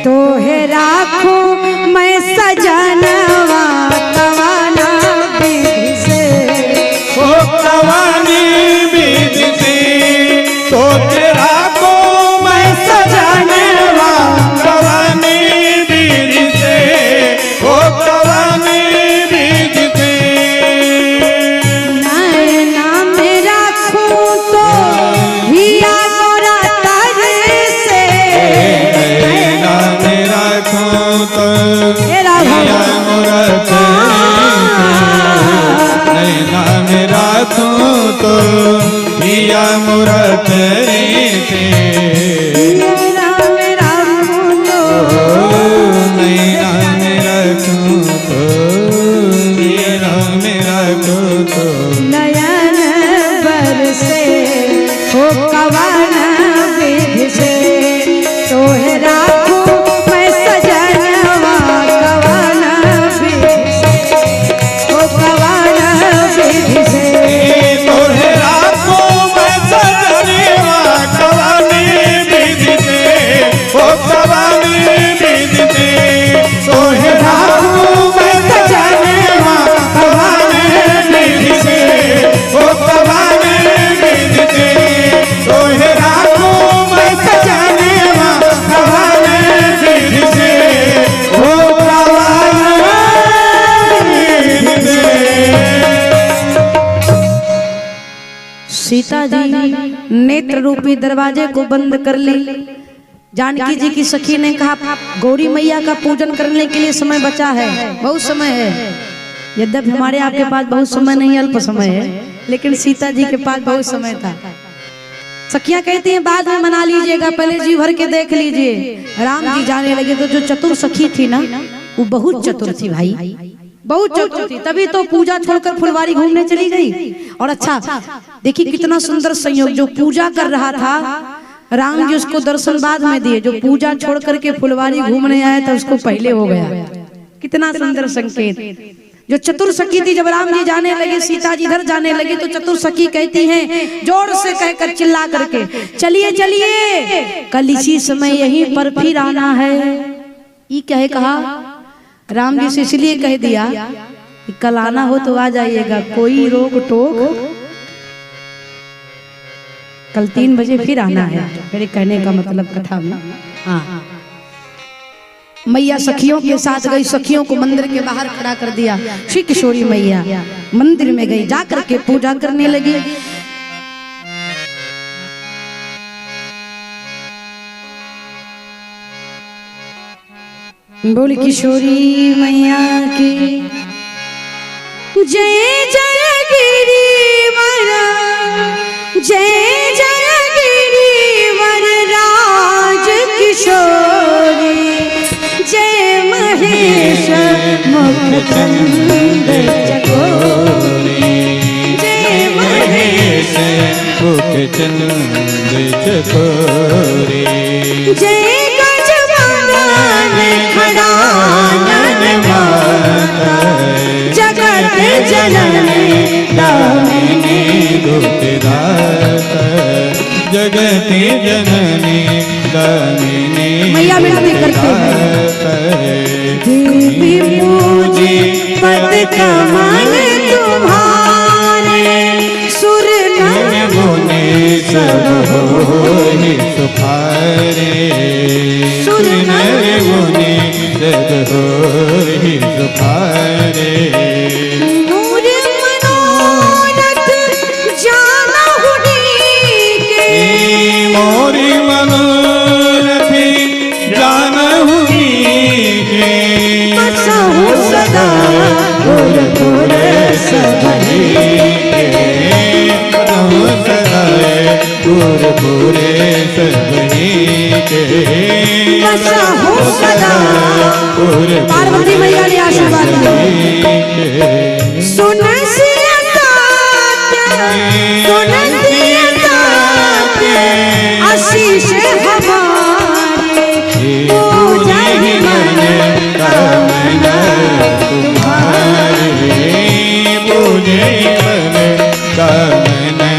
Speaker 1: तो है राखूं मैं सजनवा कवाना विधि से,
Speaker 2: ओ कवानी विधि से, तो तेरा को मैं सजनवा कवानी विधि से, ओ कवानी विधि से।
Speaker 1: नैना में राखूं तो हिया मोरा तर से,
Speaker 2: नैना में राखूं तो
Speaker 1: तेरा
Speaker 2: हिया मोरा तरी से, नैना में राखूं तो हिया मोरा तरी से,
Speaker 1: हियरा में राखूं तो
Speaker 2: नैना में राखूं तो हियरा में राखूं तो
Speaker 1: नयन बरसे हो कवाना विधि से, तो है राखूं मैं सजनवा कवाना विधि से, हो कवाना विधि से,
Speaker 2: तोहे राखूं मैं सजनवा कवानी विधि से, ओ कवानी विधि से, तोहे राखूं मैं सजनवा कवानी विधि से, ओ कवानी विधि से, तोहे राखूं मैं सजनवा कवानी विधि से, ओ कवानी विधि से।
Speaker 1: सीता जी नेत्र रूपी दरवाजे को बंद कर ली। जानकी जी की सखी ने कहा गौरी मैया का पूजन करने के लिए समय बचा है, बहुत समय है, यद्यपि हमारे आपके पास बहुत समय नहीं, अल्प समय है, लेकिन सीता जी के पास बहुत समय था। सखियां कहती हैं बाद में मना लीजिएगा, पहले जी भर के देख लीजिए। राम जी जाने लगे तो जो चतुर सखी थी ना, वो बहुत चतुर थी भाई, बहुत चतुर थी, तभी तो पूजा छोड़कर फुलवारी घूमने चली गई। और अच्छा देखिए कितना सुंदर संयोग, जो पूजा कर रहा था राम जी उसको दर्शन बाद में दिए, जो पूजा छोड़ करके फुलवारी घूमने आया था उसको पहले हो गया। कितना सुंदर संकेत। जो चतुर सखी थी, जब राम जी जाने लगे, सीता जी इधर जाने लगी, तो चतुर सखी कहती हैं जोर से कहकर चिल्ला करके, चलिए चलिए कल इसी समय यहीं पर फिर आना है। ये क्या है कहा? राम जी से इसलिए कह दिया कि कल आना हो तो आ जाइएगा, कोई रोक टोक, कल 3 बजे फिर आना है। मेरे कहने का मतलब कथा में हाँ, मैया सखियों के साथ गई, सखियों को मंदिर के बाहर खड़ा कर दिया। श्री किशोरी मैया मंदिर में गई, जाकर के पूजा करने लगी। बोल किशोरी मैया की जय जय गिरिवर, जय जय गिरिवर राज किशोरी, जय महेश मुखचंद चकोरी, जय महेश
Speaker 2: मुखचंद चकोरी,
Speaker 1: जय गजवाहन खड़ानन माता, जगत जननी दामिनी
Speaker 2: दुखदाता, जगत जननी दामिनी
Speaker 1: मैया मिलती करते देवी पूजी पद कमल तुम्हारे, सुर नर
Speaker 2: मुनि सब होहि सुखारे, सुर नर मुनि सब होहि सुखारे,
Speaker 1: नूर मनोरथ जानहु नीके,
Speaker 2: मोरी मनोरथी जानहु नीके,
Speaker 1: बसहु सदा
Speaker 2: गुर गुर सबहि के, बसहु सदा गुर गुर सबहि के,
Speaker 1: बसहु सदा।
Speaker 2: गुर
Speaker 1: पार्वती मैया ने आशीर्वाद दिया। सुन सिया सत्य, सुन सिया सत्य, आशीष हमारे, पूजा ही मन
Speaker 2: कामना तुम्हारी, पूजे मन कामना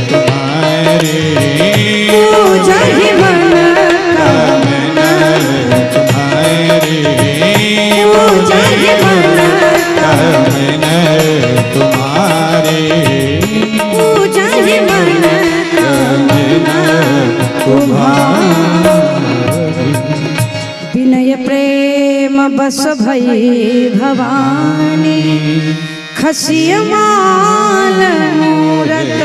Speaker 2: तुम्हारी,
Speaker 1: पूजा ही मन
Speaker 2: कामना तुम्हारी,
Speaker 1: पूजा ही मन
Speaker 2: कामना तुम्हारी,
Speaker 1: पूजा ही मन
Speaker 2: कामना तुम्हारी।
Speaker 1: विनय प्रेम बस भई भवानी, खसिय माल मूरत,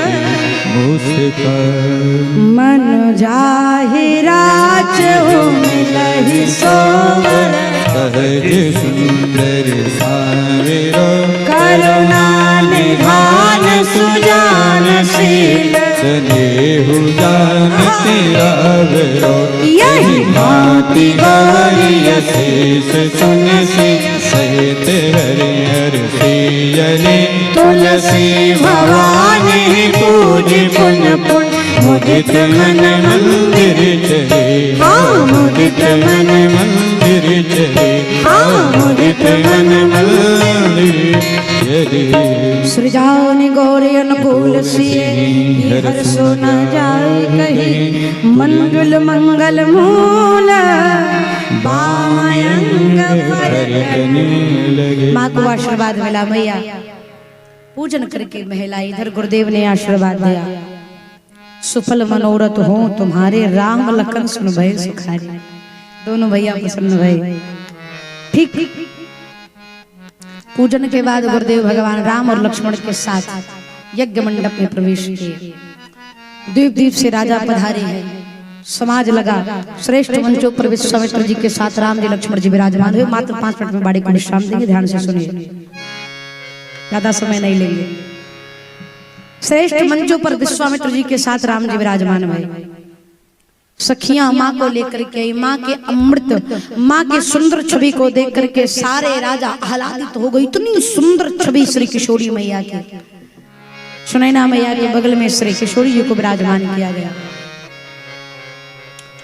Speaker 1: मन जाहिरा चहु मिलहि सोवर,
Speaker 2: सहज सुंदर सावेरो,
Speaker 1: करुणा निधान सुजान शील,
Speaker 2: स्नेहु जान तेरा वेरो,
Speaker 1: यही
Speaker 2: भांति गौरी अशेष सुन सी, सहित हरि हर सियले,
Speaker 1: तुलसी भवानी पूज पुन पुन,
Speaker 2: मुदित मन मंदिर चले, मुदित मन मंदिर चले, मुदित मन मंदिर चले।
Speaker 1: सृजान गौरी अनुकूल सिए, हर सोना जाए कही, मंगल मंगल मूल बायंग पर। माँ को आशीर्वाद मिला। मैया पूजन करके महिला इधर गुरुदेव ने आशीर्वाद दिया, सुफल मनोरथ हो तुम्हारे, राम लखन सुन भय सुखारी। दोनों भैया प्रसन्न भय। ठीक ठीक पूजन के बाद गुरुदेव भगवान राम और लक्ष्मण के साथ यज्ञ मंडप में प्रवेश किए। द्वीप द्वीप से राजा पधारे हैं, समाज लगा। श्रेष्ठ मंचों पर विश्वामित्र जी के साथ राम जी लक्ष्मण जी विराजमान हुए। मात्र 5 मिनट में बाड़ी को विश्राम देंगे, ध्यान से सुनिए। ज्यादा समय नहीं लेंगे। श्रेष्ठ मंचों पर विश्वामित्र जी के साथ राम जी विराजमान भए। सखियां माँ को लेकर के, माँ के अमृत, माँ के सुंदर छवि को देख करके सारे राजा आह्लादित हो गए। इतनी सुंदर छवि श्री किशोरी मैया की। सुनैना मैया के बगल में श्री किशोरी जी को विराजमान किया गया।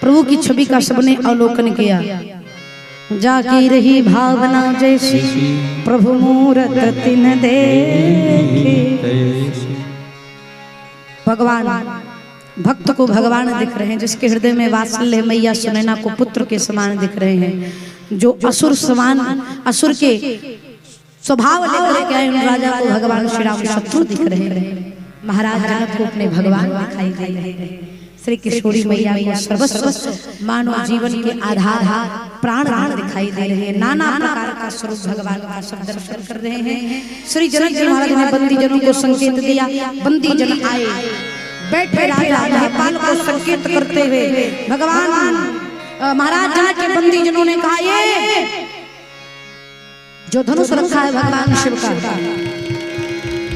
Speaker 1: प्रभु की छवि का सबने अवलोकन किया। जाकी रही भावना जैसी प्रभु मूरत तिन देखे। भगवान भक्त को भगवान दिख रहे हैं, जिसके हृदय में वात्सल्य है। मैया सुनैना को पुत्र के समान दिख रहे हैं। जो असुर समान, असुर के स्वभाव लेकर के आए उन राजा को भगवान श्री राम शत्रु दिख रहे हैं। महाराज जनक को अपने भगवान दिखाई दे रहे हैं। श्री किशोरी मैया को सर्वस्व मानव जीवन के आधार प्राण दिखाई दे रहे हैं। नाना प्रकार का स्वरूप भगवान का सब दर्शन कर रहे हैं। श्री जनक जी महाराज ने बंदी जनों को संकेत दिया। बंदी जन आए, बैठे राजा महिपाल को संकेत करते हुए भगवान महाराज जनक के बंदी जनों ने कहा, ये जो धनुष रखा है भगवान शिव का,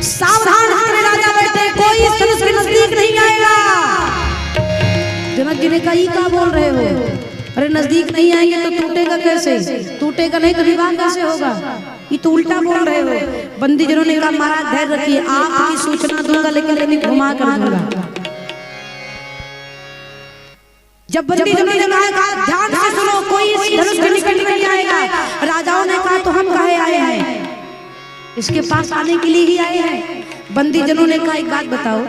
Speaker 1: सावधान हमारे राजा बैठे, कोई इस धनुष के नजदीक नहीं आएगा। जनक जी ने कहा, ये क्या बोल रहे हो? अरे नजदीक नहीं आएंगे तो टूटेगा कैसे? टूटेगा नहीं तो विवाह कैसे होगा? ये तो उल्टा बोल रहे हो। बंदी जनों ने कहा, महाराज धैर्य रखिए, आपकी सूचना दूंगा लेकिन घुमा कर दूंगा। जब बंदी जनों ने कहा, ध्यान से सुनो, कोई इस धनुष के निकट नहीं आएगा। राजाओं ने कहा, तो हम काहे आए हैं? इसके पास आने के लिए ही आए हैं। बंदी जनों ने कहा, एक बात बताओ,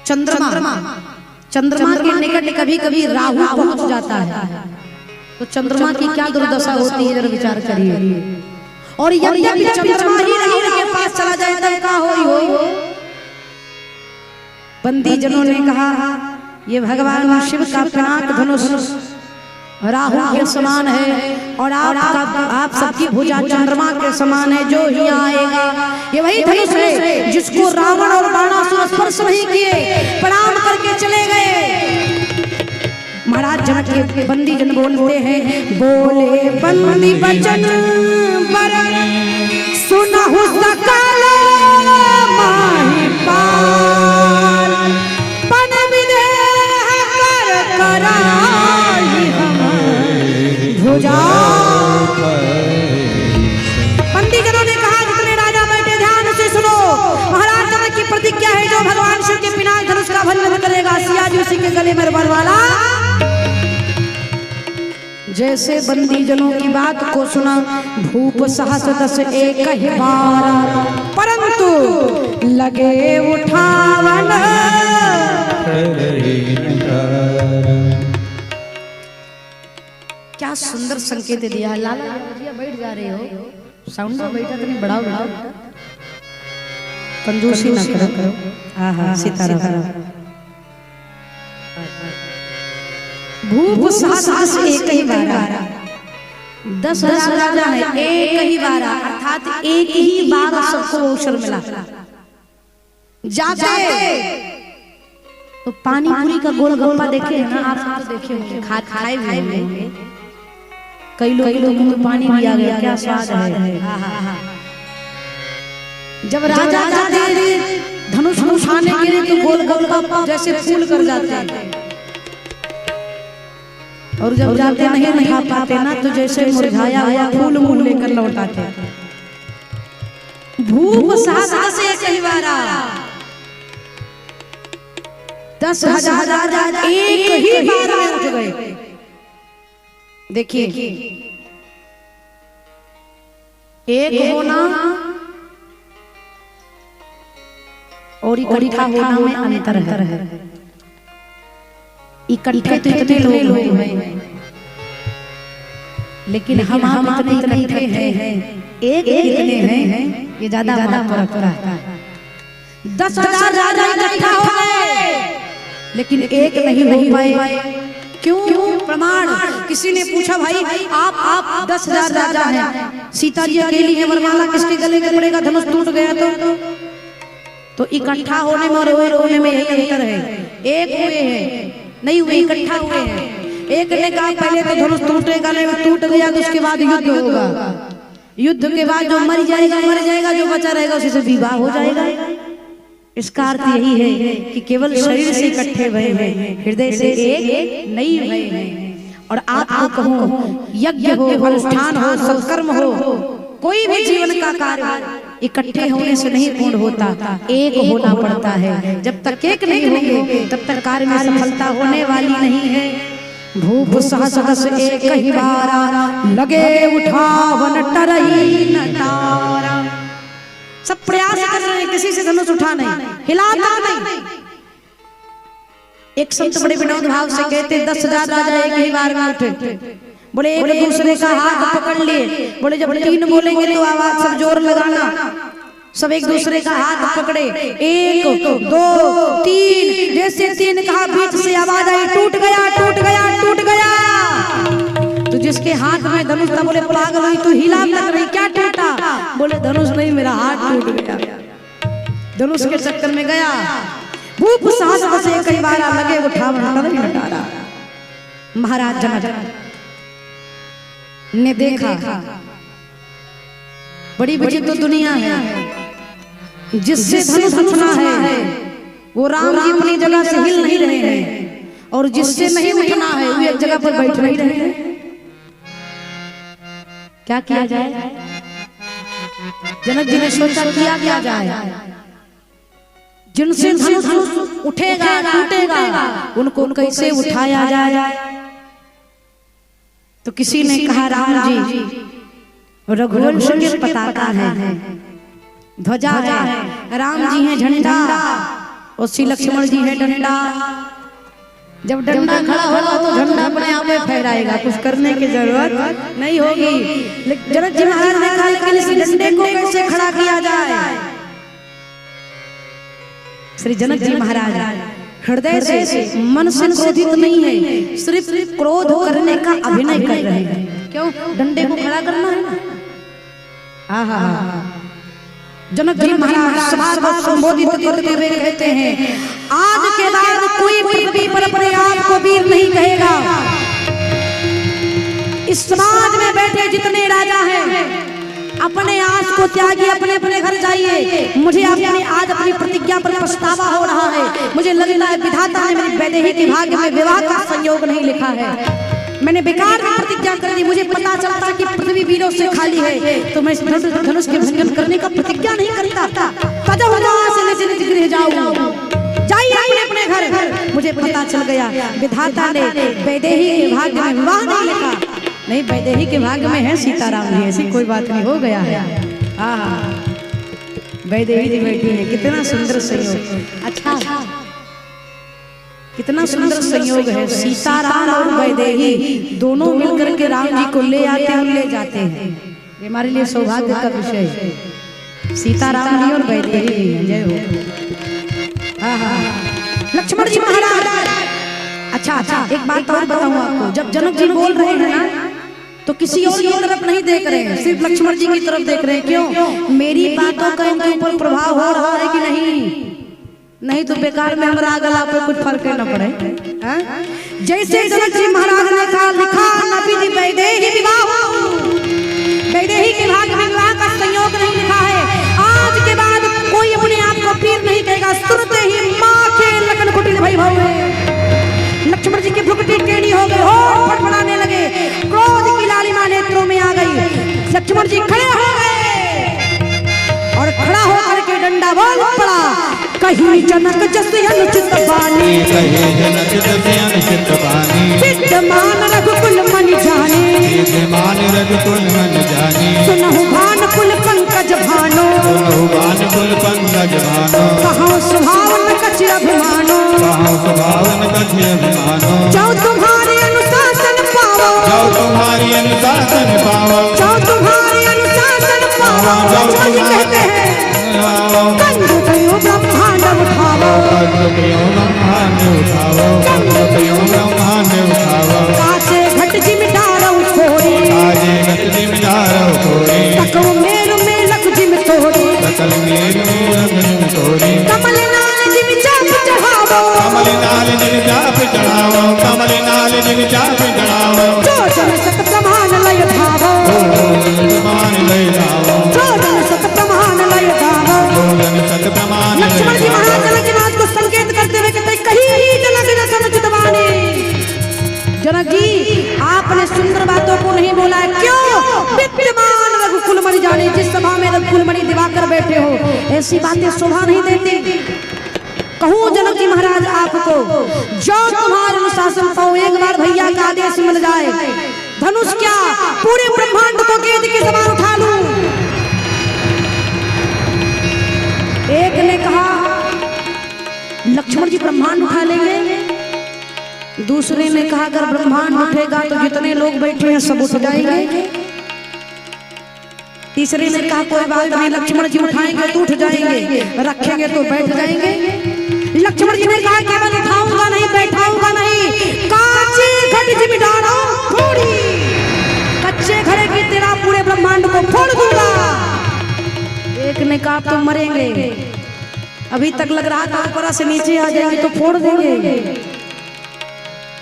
Speaker 1: चंद्रमा के निकट कभी कभी राहु पहुंच जाता है, तो चंद्रमा की क्या दुर्दशा होती है, जरा विचार करिए। और यदि चंद्रमा ही राहु के पास चला जाए तब क्या हो? बंदी जनों ने कहा, ये भगवान शिव का पिनाक धनुष राहु के समान है और आप सबकी भुजा चंद्रमा के समान है। जो ही आएगा ये वही धनुष है जिसको रावण और बाणासुर स्पर्श नहीं किए, प्रणाम करके चले गए। महाराज जनक के बंदी जन बोलते हैं, बोले बंदी बचन बरन सुनहु सकल महिपाल, पन विदेह कर कराई भुजा। बंदी जनों ने कहा, जितने राजा बैठे ध्यान से सुनो, महाराज जनक की प्रतिज्ञा है, जो भगवान शिव के पिनाक धनुष का भंजन करेगा, सिया जी उसी के गले में रुमाल वाला। जैसे बंदी जनों की बात को सुना, भूप सहस दस एक ही बार, परंतु लगे उठावन। क्या सुंदर संकेत दिया है। लाला बैठ जा रहे हो, साउंड में बैठा तो नहीं, बढ़ाओ बढ़ाओ, कंजूसी ना करो। हाँ सीताराम। भूप सहस एक ही बार, 10,000 राजा है, एक ही बार, अर्थात एक ही बार सबको अवसर मिला। जाते तो पानी पूरी का गोलगप्पा देखे ना आप, देखे होंगे, खाए हुए कई लोग तो पानी भी आ गया, क्या स्वाद है। जब राजा जाते धनुष उठाने के लिए तो गोलगप्पा जैसे फूल कर जाते हैं, और जब जाते नहीं खा पाते ना, तो जैसे मुरझाया हुआ फूल मूल लेकर लौट आते। भूप सहस से कई बार 10,000 राजा एक ही बार में उठ गए। देखिए, एक होना और इकट्ठा होना में अंतर है। इकट्ठे तो इतने लोग हैं, लेकिन हम इतने हैं, एक कितने हैं, ये ज्यादा फर्क है। 10,000 राजा इकट्ठा हो गए, लेकिन एक नहीं हो पाए। क्यों? प्रमाण। किसी ने पूछा, भाई आप 10,000 राजा हैं, सीता जी अकेली है, वरमाला किसके गले में पड़ेगा, धनुष टूट गया तो इकट्ठा होने में और एक होने में यही अंतर है। एक हुए हैं नहीं हुए, इकट्ठा हुए हैं। एक ने कहा पहले तो धनुष टूटेगा नहीं, टूट गया तो उसके बाद युद्ध होगा। युद्ध के बाद जो मर जाएगा, जो बचा रहेगा उसी से विवाह हो जाएगा। इसका अर्थ यही है कि केवल शरीर से इकट्ठे भय हैं, हृदय से एक नहीं भय हैं। और आपको कहूँ, यज्ञ हो, अनुष्ठान हो, सत्कर्म हो, कोई भी जीवन का कार्य इकट्ठे होने से नहीं पूर्ण होता, एक होना पड़ता है। जब तक एक नहीं होंगे तब तक कार्य में सफलता होने वाली नहीं है। भूप सहस एक ही बारा, लगे उठावन टरही नटारा। सब प्रयास कर रहे हैं, किसी से धनुष उठा नहीं, हिलाता नहीं। एक संत बड़े विनोद भाव से कहते 10,000 राजा एक ही बार में उठे। बोले एक दूसरे का हाथ पकड़ लिए, बोले जब 3 बोलेंगे तो आवाज सब जोर लगाना। सब एक दूसरे का हाथ पकड़े, 1 2 3, जैसे 3 कहा बीच से आवाज आई, टूट गया टूट गया टूट गया। तो जिसके हाथ में धनुष था बोले पागल हुई तू, हिला तक नहीं, क्या टूटा? बोले धनुष नहीं, मेरा हाथ टूट गया। धनुष के चक्कर में गया। भूप सहस से कई बार लगे उठावन टरही नटारा। महाराज जनक ने देखा बड़ी विचित्र दुनिया है। जिससे धनुष उठना है वो राम जी अपनी जगह से हिल नहीं रहे हैं, और जिससे नहीं उठना है वो एक जगह पर बैठ नहीं रहे हैं। क्या किया जाए? जनक जी ने सोचा किया क्या जाए। जिनसे धनुष उठेगा टूटेगा उनको कैसे उठाया जाए? तो किसी ने कहा राम जी रघुवंश के पताका है, ध्वजा है, राम जी हैं झंडा और श्री लक्ष्मण जी है डंडा। जब डंडा खड़ा होगा तो झंडा अपने आप में फहराएगा, कुछ करने की जरूरत नहीं होगी। जनक जी महाराज ने कहा लेकिन इस डंडे को कैसे खड़ा किया जाए? श्री जनक जी महाराज हृदय से मन से क्रोधित नहीं है, सिर्फ क्रोध करने का अभिनय कर रहे हैं। क्यों? डंडे को खड़ा करना है ना। जनक जी महाराज सभा को संबोधित करते हुए कहते हैं, आज के बाद कोई पृथ्वी पर अपने आप को वीर नहीं कहेगा। इस समाज में बैठे जितने राजा हैं अपने आस को त्यागिए, अपने अपने घर जाइए। मुझे आज अपनी प्रतिज्ञा पर पछतावा हो रहा है। मुझे लगता है विधाता ने मेरी वैदेही के भाग्य में विवाह का संयोग नहीं लिखा है। मैंने बेकार की प्रतिज्ञा कर दी। मुझे पता चला था कि पृथ्वी वीरों से खाली है, तो मैं धनुष के भंजन करने का प्रतिज्ञा नहीं करता। गृह जाऊं, जाइए अपने अपने घर। मुझे पता चल गया विधाता ने वैदेही के भाग्य में विवाह नहीं लिखा। नहीं, वैदेही के भाग्य में है सीताराम जी, ऐसी कोई बात नहीं, हो गया है। वैदेही जी बैठी है, कितना सुंदर संयोग। अच्छा, कितना सुंदर संयोग है। सीताराम और वैदेही दोनों मिलकर के राम जी को ले आते हैं और ले जाते हैं। ये हमारे लिए सौभाग्य का विषय है। सीताराम जी और वैदेही जी हैं, जय हो। लक्ष्मण जी महाराज। अच्छा, एक बात और बताऊं आपको। जब जनक जी बोल रहे हैं ना तो किसी और की तरफ नहीं देख रहे हैं, सिर्फ लक्ष्मण जी की तरफ देख रहे हैं। क्यों? मेरी बातों का इनके ऊपर प्रभाव हो रहा है कि नहीं तो बेकार में हमारा गला पर कुछ फर्क न पड़े। जैसे जनक जी महाराज ने कहा लिखा नबी वैदेही विवाह, वैदेही के भाग्य में विवाह का संयोग नहीं लिखा है। आज के बाद कोई अपने आप को वीर नहीं कहेगा। सुनते ही माँ के लगन कुटिल भई भवे। लक्ष्मण जी की भुगटी टेढ़ी हो गई, होठ फड़फड़ाने लगे, क्रोध की लालिमा नेत्रों में आ गई। लक्ष्मण जी खड़े हो गए और खड़ा होकर के डंडा बोल पड़ा, कहीं जनक जैसे अनुचित बानी,
Speaker 2: कहीं जनक जैसे अनुचित बानी,
Speaker 1: विद्यमान रघुकुल मन जाने,
Speaker 2: विद्यमान रघुकुल मन जाने,
Speaker 1: सुनहु भान कुल पंकज भानो,
Speaker 2: सुनहु भान कुल पंकज भानो,
Speaker 1: कहाँ सुभावन कछ अभिमानो,
Speaker 2: कहाँ सुभावन कछ अभिमानो,
Speaker 1: जाओ तुम्हारे अनुशासन पावो,
Speaker 2: जाओ तुम्हारी अनुशासन पावो,
Speaker 1: जाओ तुम्हारे अनुशासन पावो। लक्ष्मण जी कहते हैं ब्रह्मांड उठावो,
Speaker 2: ब्रह्मांड उठावो, ब्रह्मांड उठावो,
Speaker 1: कासे घट जिमिदारो छोड़ी,
Speaker 2: कासे घट जिमिदारो छोड़ी,
Speaker 1: सकल मेरु में लख जिम तोड़ी,
Speaker 2: सकल मेरु में लख जिम तोड़ी,
Speaker 1: कमल नाल जिम चाप चढ़ावो,
Speaker 2: कमल नाल जिम चाप चढ़ावो, कमल नाल जिम चाप चढ़ावो,
Speaker 1: जो जन सत समान लय धावो,
Speaker 2: समान लय
Speaker 1: ऐसी बातें शोभा नहीं देती। कहूँ जनक जी महाराज आपको, जो तुम्हारे अनुशासन पाओ, एक बार भैया का आदेश मिल जाए, धनुष क्या पूरे ब्रह्मांड को गेंद के समान उठा लूं। एक ने कहा लक्ष्मण जी ब्रह्मांड उठा लेंगे, दूसरे ने कहा अगर ब्रह्मांड उठेगा तो जितने लोग बैठे हैं सब उठ जाएंगे। तीसरे ने कहा कोई बात नहीं, लक्ष्मण जी उठाएंगे तो उठ जाएंगे, रखेंगे तो बैठ जाएंगे। लक्ष्मण जी ने कहा केवल उठाऊंगा नहीं, बैठाऊंगा नहीं, काचे घट जिमिटाना फोड़ी, कच्चे घड़े की तेरा पूरे ब्रह्मांड को फोड़ दूंगा। एक ने कहा तो मरेंगे, अभी तक लग रहा था ऊपर से नीचे आ जाएंगे तो फोड़ देंगे।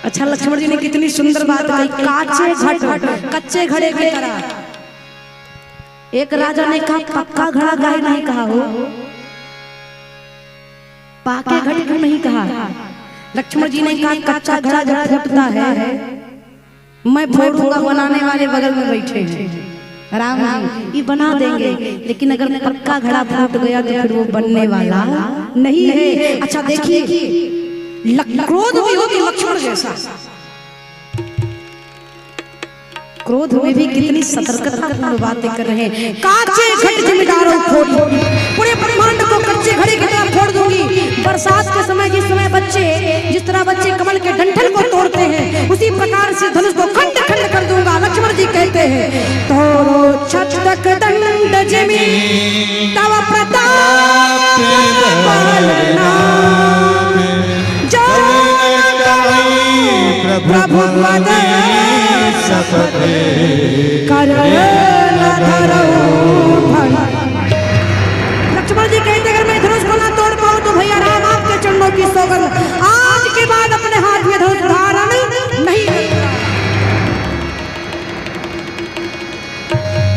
Speaker 1: अच्छा, लक्ष्मण जी ने कितनी सुंदर बात कही, काचे घट कच्चे घड़े की तरह। एक राजा ने कहा पक्का घड़ा काहे नहीं कहा हो, पाके घड़े क्यों नहीं कहा। लक्ष्मण जी ने कहा कच्चा घड़ा जब फूटता है मैं फोड़ूंगा, बनाने वाले बगल में बैठे हैं राम जी, ये बना देंगे, लेकिन अगर पक्का घड़ा फूट गया तो फिर वो बनने वाला नहीं है। अच्छा देखिए, क्रोध भी होगी लक्ष्मण जैसा, क्रोध में भी कितनी सतर्कता पूर्ण बातें कर रहे हैं। काचे घट जिमिटारों फोड़, पूरे ब्रह्मांड को कच्चे घड़े की तरह फोड़ दूंगी। बरसात के समय जिस समय जिस तरह बच्चे कमल के डंठल को तोड़ते हैं, उसी प्रकार से धनुष को खंड खंड कर दूंगा। लक्ष्मण जी कहते हैं तोरो छत्रक दंड जिमि तव प्रताप पालना, प्रभु पद कर लक्ष्मण जी कहते अगर मैं धनुष को ना तोड़ पाऊं तो भैया राम आपके चरणों की सौगंध, आज के बाद अपने हाथ में धनुष धारण नहीं।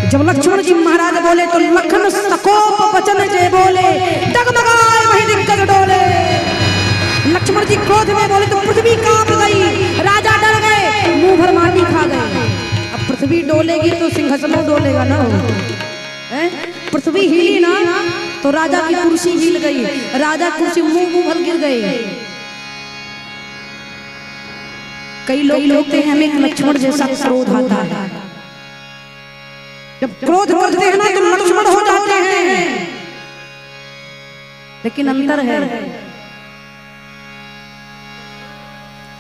Speaker 1: जब लक्ष्मण जी महाराज बोले तो लखन सकोप वचन जय बोले, डगमगाए वही दिग्गज डोले। लक्ष्मण जी क्रोध में बोले तो पृथ्वी कांप गई, राजा डर गए, मुंह भर माटी खा गए। अब पृथ्वी डोलेगी तो सिंहासनों डोलेगा ना, पृथ्वी हिली ना तो राजा की कुर्सी हिल गई, राजा कुर्सी मुंह भर गिर गए। कई लोग कहते हैं हमें लक्ष्मण जैसा क्रोध आता है, जब क्रोध करते हैं ना तो लक्ष्मण हो जाते हैं, लेकिन अंतर है।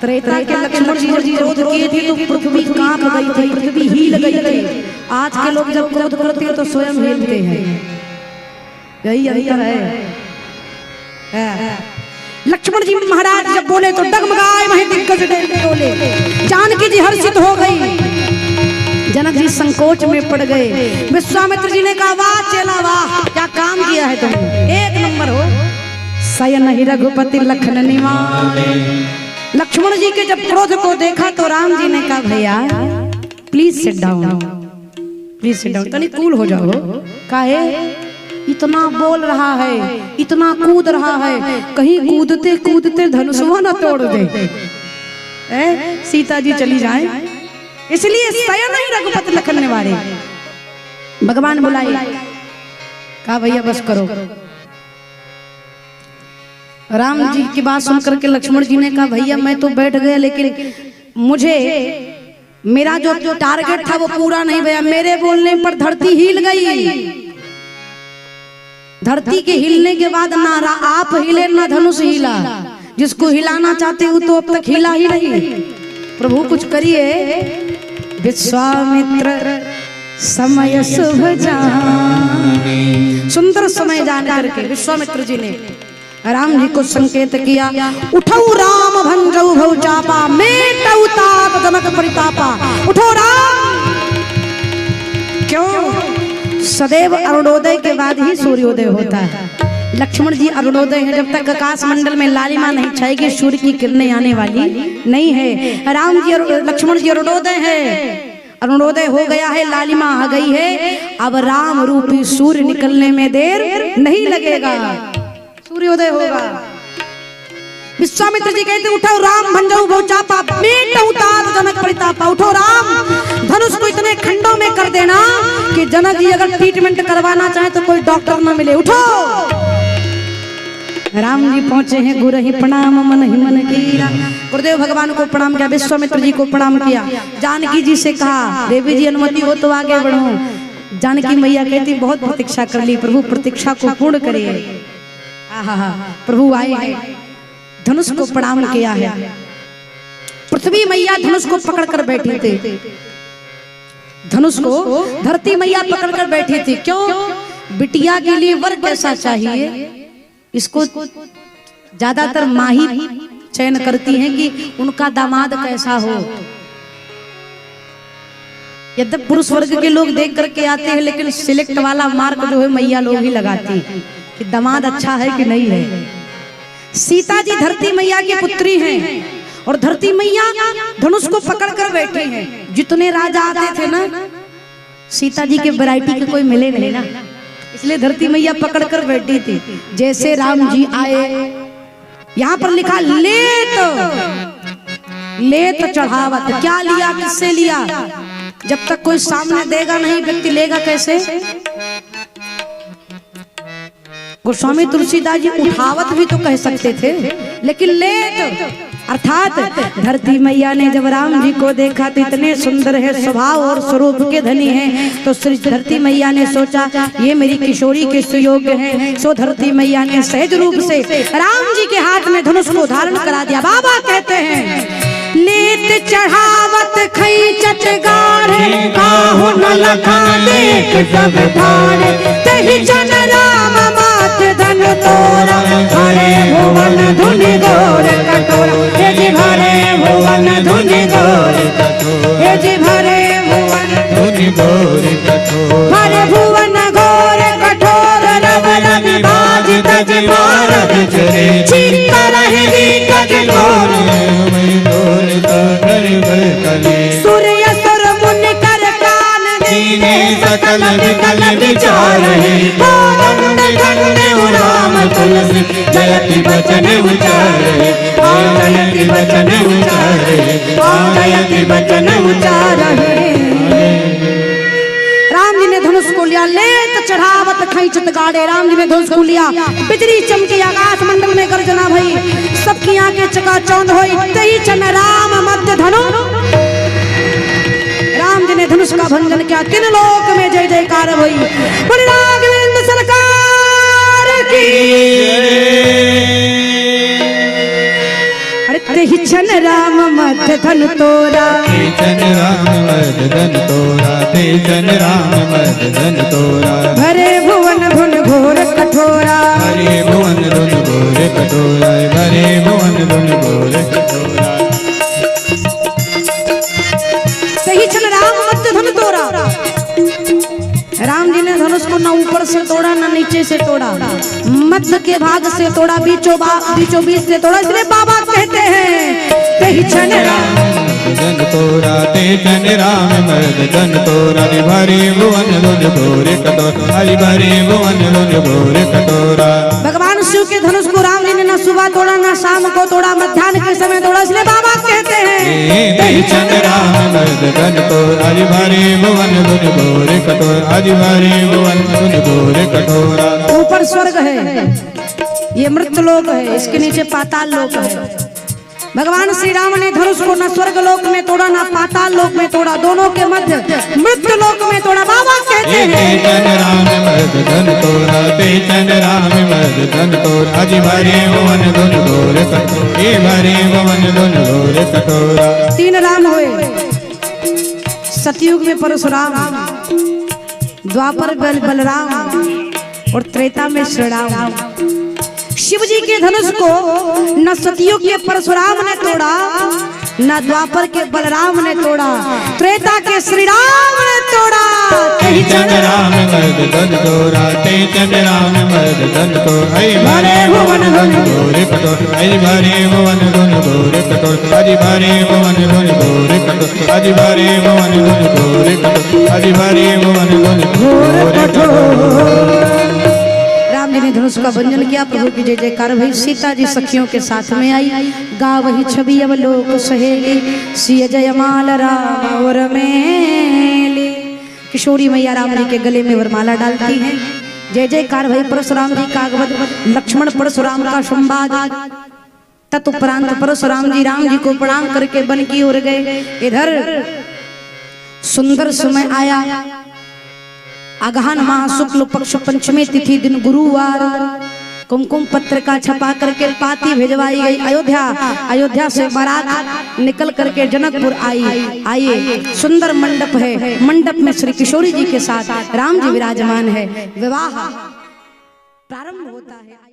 Speaker 1: त्रेता के लक्ष्मण जी जब क्रोध किए थे तो पृथ्वी कांप गई थी, पृथ्वी हिल गई थी। आज के लोग जब क्रोध करते हैं तो स्वयं हिलते हैं, यही अंतर है। लक्ष्मण जी महाराज जब बोले तो डगमगाए वहीं दिग्गज डोले। जानकी जी हर्षित हो गई, जनक जी संकोच में पड़ गए। विश्वामित्र जी ने कहा वाह चेला वाह, क्या काम किया है तुमने, एक नंबर हो। सयन ही रघुपति लखन निवास। लक्ष्मण जी के जब क्रोध को देखा तो राम जी ने कहा भैया please sit down, please sit down, तनी कूल हो जाओ। काहे इतना बोल रहा है, इतना कूद रहा है, कहीं कूदते कूदते धनुषवा न तोड़ दे, सीता जी चली जाए। इसलिए सयन ही रघुपति लखन निवारे। भगवान बुलाए, कहा भैया बस करो। राम जी की बात सुनकर के लक्ष्मण जी ने कहा भैया मैं तो बैठ गया, लेकिन मुझे मेरा जो टारगेट था वो पूरा नहीं हुआ। मेरे बोलने पर धरती हिल गई। धरती के हिलने के बाद ना आप हिले ना धनुष हिला। जिसको हिलाना चाहते हो तो अब तक हिला ही नहीं। प्रभु कुछ करिए। विश्वामित्र समय शुभ जाने, सुंदर समय जान करके विश्वामित्र जी ने राम जी को संकेत किया। उठो राम भंजऊ भव चापा, मेटऊ ताप गमक परितापा। उठो राम। क्यों? सदैव अरुणोदय के बाद ही सूर्योदय होता है। लक्ष्मण जी अरुणोदय है, जब तक आकाश मंडल में लालिमा नहीं छाएगी सूर्य की किरणें आने वाली नहीं है। राम जी लक्ष्मण जी अरुणोदय है, अरुणोदय हो गया है, लालिमा आ गई है। अब राम रूपी सूर्य निकलने में देर नहीं लगेगा, सूर्योदय होगा। विश्वामित्र जी कहते उठो राम भंजऊ बहु चापा मीट उतार जनक परितापा। उठो राम, धनुष को इतने खंडों में कर देना कि जनक जी अगर ट्रीटमेंट करवाना चाहे तो कोई डॉक्टर न मिले। उठो। राम जी पहुंचे हैं, गुरु ही प्रणाम मन ही मन कीरा। गुरुदेव भगवान को प्रणाम किया, विश्वामित्र जी को प्रणाम किया। जानकी जी से कहा देवी जी अनुमति हो तो आगे बढ़ो। जानकी मैया कहती बहुत प्रतीक्षा कर ली, प्रभु प्रतीक्षा को पूर्ण करिए। आहा, प्रभु आए हैं, धनुष को प्रणाम किया है। पृथ्वी मैया धनुष को पकड़कर बैठी थी, धनुष को धरती मैया पकड़कर बैठी थी। क्यों? बिटिया के लिए वर कैसा चाहिए, इसको ज्यादातर माँ ही चयन करती हैं कि उनका दामाद कैसा हो। यद्यप पुरुष वर्ग के लोग देख करके आते हैं, लेकिन सिलेक्ट वाला मार्क जो है मैया लोग ही लगाती हैं कि दामाद अच्छा है कि नहीं है। सीता जी धरती मैया की पुत्री हैं और धरती मैया धनुष को पकड़कर बैठी हैं। जितने राजा आते थे ना, सीता जी के वैरायटी के कोई मिले नहीं ना, इसलिए धरती मैया पकड़कर बैठी थी। जैसे राम जी आए, यहाँ पर लिखा लेत लेत चढ़ावत। क्या लिया, किससे लिया? जब तक कोई सामने देगा नहीं, व्यक्ति लेगा कैसे? गोस्वामी तुलसीदास जी उठावत भी तो कह सकते थे, लेकिन लेत अर्थात धरती मैया ने जब राम जी को देखा तो इतने सुंदर है स्वभाव और स्वरूप के धनी हैं, तो श्री धरती मैया ने सोचा ये मेरी किशोरी के सुयोग्य हैं। सो धरती मैया ने सहज रूप से राम जी के हाथ में धनुष को धारण करा दिया। बाबा कहते हैं लेत चढ़ावत खैचत गाढ़े, काहू न लखा देख सब ठाड़े, तहि जन राम मात धन तोरा, भरे भुवन धुनि गोर कटोरा। हे जी भरे भुवन धुनि गोर कटोरा, हे जी भरे भुवन धुनि गोर कटोरा, भरे भुवन घोर कठोर रव रवि बाज तज मारग चरे, चित्त रहे कज घोर सूर्य सुर मुनि कर कान दीने, सकल विकल विचार है। राम तुलसी जयति बचन उचारे, जयति बचन उचारे, जयति बचन उचारे। राम जी ने धनुष को लिया, लेत चढ़ावत खैचत गाड़े। राम जी ने धनुष को लिया, बिजली चमकी आकाश मंडल में गर्जना भई, सबकी आंखें चकाचौंध होई। तही चन राम मध्य धनु, राम जी ने धनुष का भंजन किया, तीन लोक में जय जयकार हुई। बड़ी राघवेंद्र सरकार की। अरे तेहि चन राम मध्य धन तोरा,
Speaker 2: तेहि चन राम मध्य धन तोरा, तेहि चन राम मध्य धन तोरा,
Speaker 1: भरे भुवन धुन घोर कठोरा,
Speaker 2: भरे भुवन धुन घोर कठोरा, भरे भुवन धुन घोर कठोरा।
Speaker 1: तेहि चन राम मध्य धन तोरा। राम जी ने धनुष को न ऊपर से तोड़ा न नीचे से तोड़ा, मध्य के भाग से तोड़ा, बीचों बीच से तोड़ा। इसलिए बाबा कहते हैं तेहि चन राम
Speaker 2: धन तोरा, तेहि चन राम मध्य धन तोरा, भरे भुवन धुन घोर कठोरा, हरि भरे भुवन धुन घोर कठोरा।
Speaker 1: भगवान शिव के धनुष को राम जी ने न सुबह तोड़ा न शाम को तोड़ा, मध्याह्न के समय तोड़ा। इसलिए बाबा कहते हैं
Speaker 2: तेहि चन राम मध्य धन तोरा, हरि भरे भुवन धुन घोर कठोरा, हरि भरे भुवन धुन घोर कठोरा।
Speaker 1: ऊपर स्वर्ग है, ये मृत लोक है, इसके नीचे पाताल लोक है। भगवान श्री राम ने धनुष को न स्वर्ग लोक में तोड़ा न पाताल लोक में तोड़ा, दोनों के मध्य मृत्यु लोक में तोड़ा। बाबा कहते हैं
Speaker 2: चन राम मध्य धन तोरा, तेहि चन राम मध्य धन तोरा, हरि भरे भुवन धुन घोर कठोरा, हे भरे भुवन धुन घोर कठोरा।
Speaker 1: तीन राम हुए, सतयुग में परशुराम, द्वापर बलराम और त्रेता में श्री राम। शिव जी के धनुष को न सतयुग के परशुराम ने तोड़ा, न द्वापर के बलराम ने तोड़ा, त्रेता के श्री राम ने तोड़ा।
Speaker 2: तेहि चन राम मध्य धन तोरा, तेहि चन राम मध्य धन तोरा, हरि भरे भुवन धुन घोर कठोरा, हरि भरे भुवन धुन घोर कठोरा, हरि भरे भुवन धुन घोर कठोरा, हरि भरे भुवन धुन घोर कठोरा, हरि भरे भुवन धुन घोर कठोरा।
Speaker 1: राम जी जी ने धनुष का भंजन किया, प्रभु की जय जयकार भई। सीता जी सखियों के साथ में आई, गा वही छवि अब लोक सहेली, सिय जयमाल राम और मेली। किशोरी मैया राम जी के गले में वरमाला डालती हैं। जय जयकार भई। परशुराम जी का आगमन, लक्ष्मण परशुराम का संवाद। तत्परांत परशुराम जी राम जी को प्रणाम करके वन की ओर गए। इधर सुंदर समय आया, अगहन माह शुक्ल पक्ष पंचमी तिथि दिन गुरुवार। कुमकुम पत्र का छपा करके पाती भिजवाई गई अयोध्या। अयोध्या से बारात निकल करके जनकपुर आई। आइए, सुंदर मंडप है, मंडप में श्री किशोरी जी के साथ राम जी विराजमान है। विवाह प्रारंभ होता है।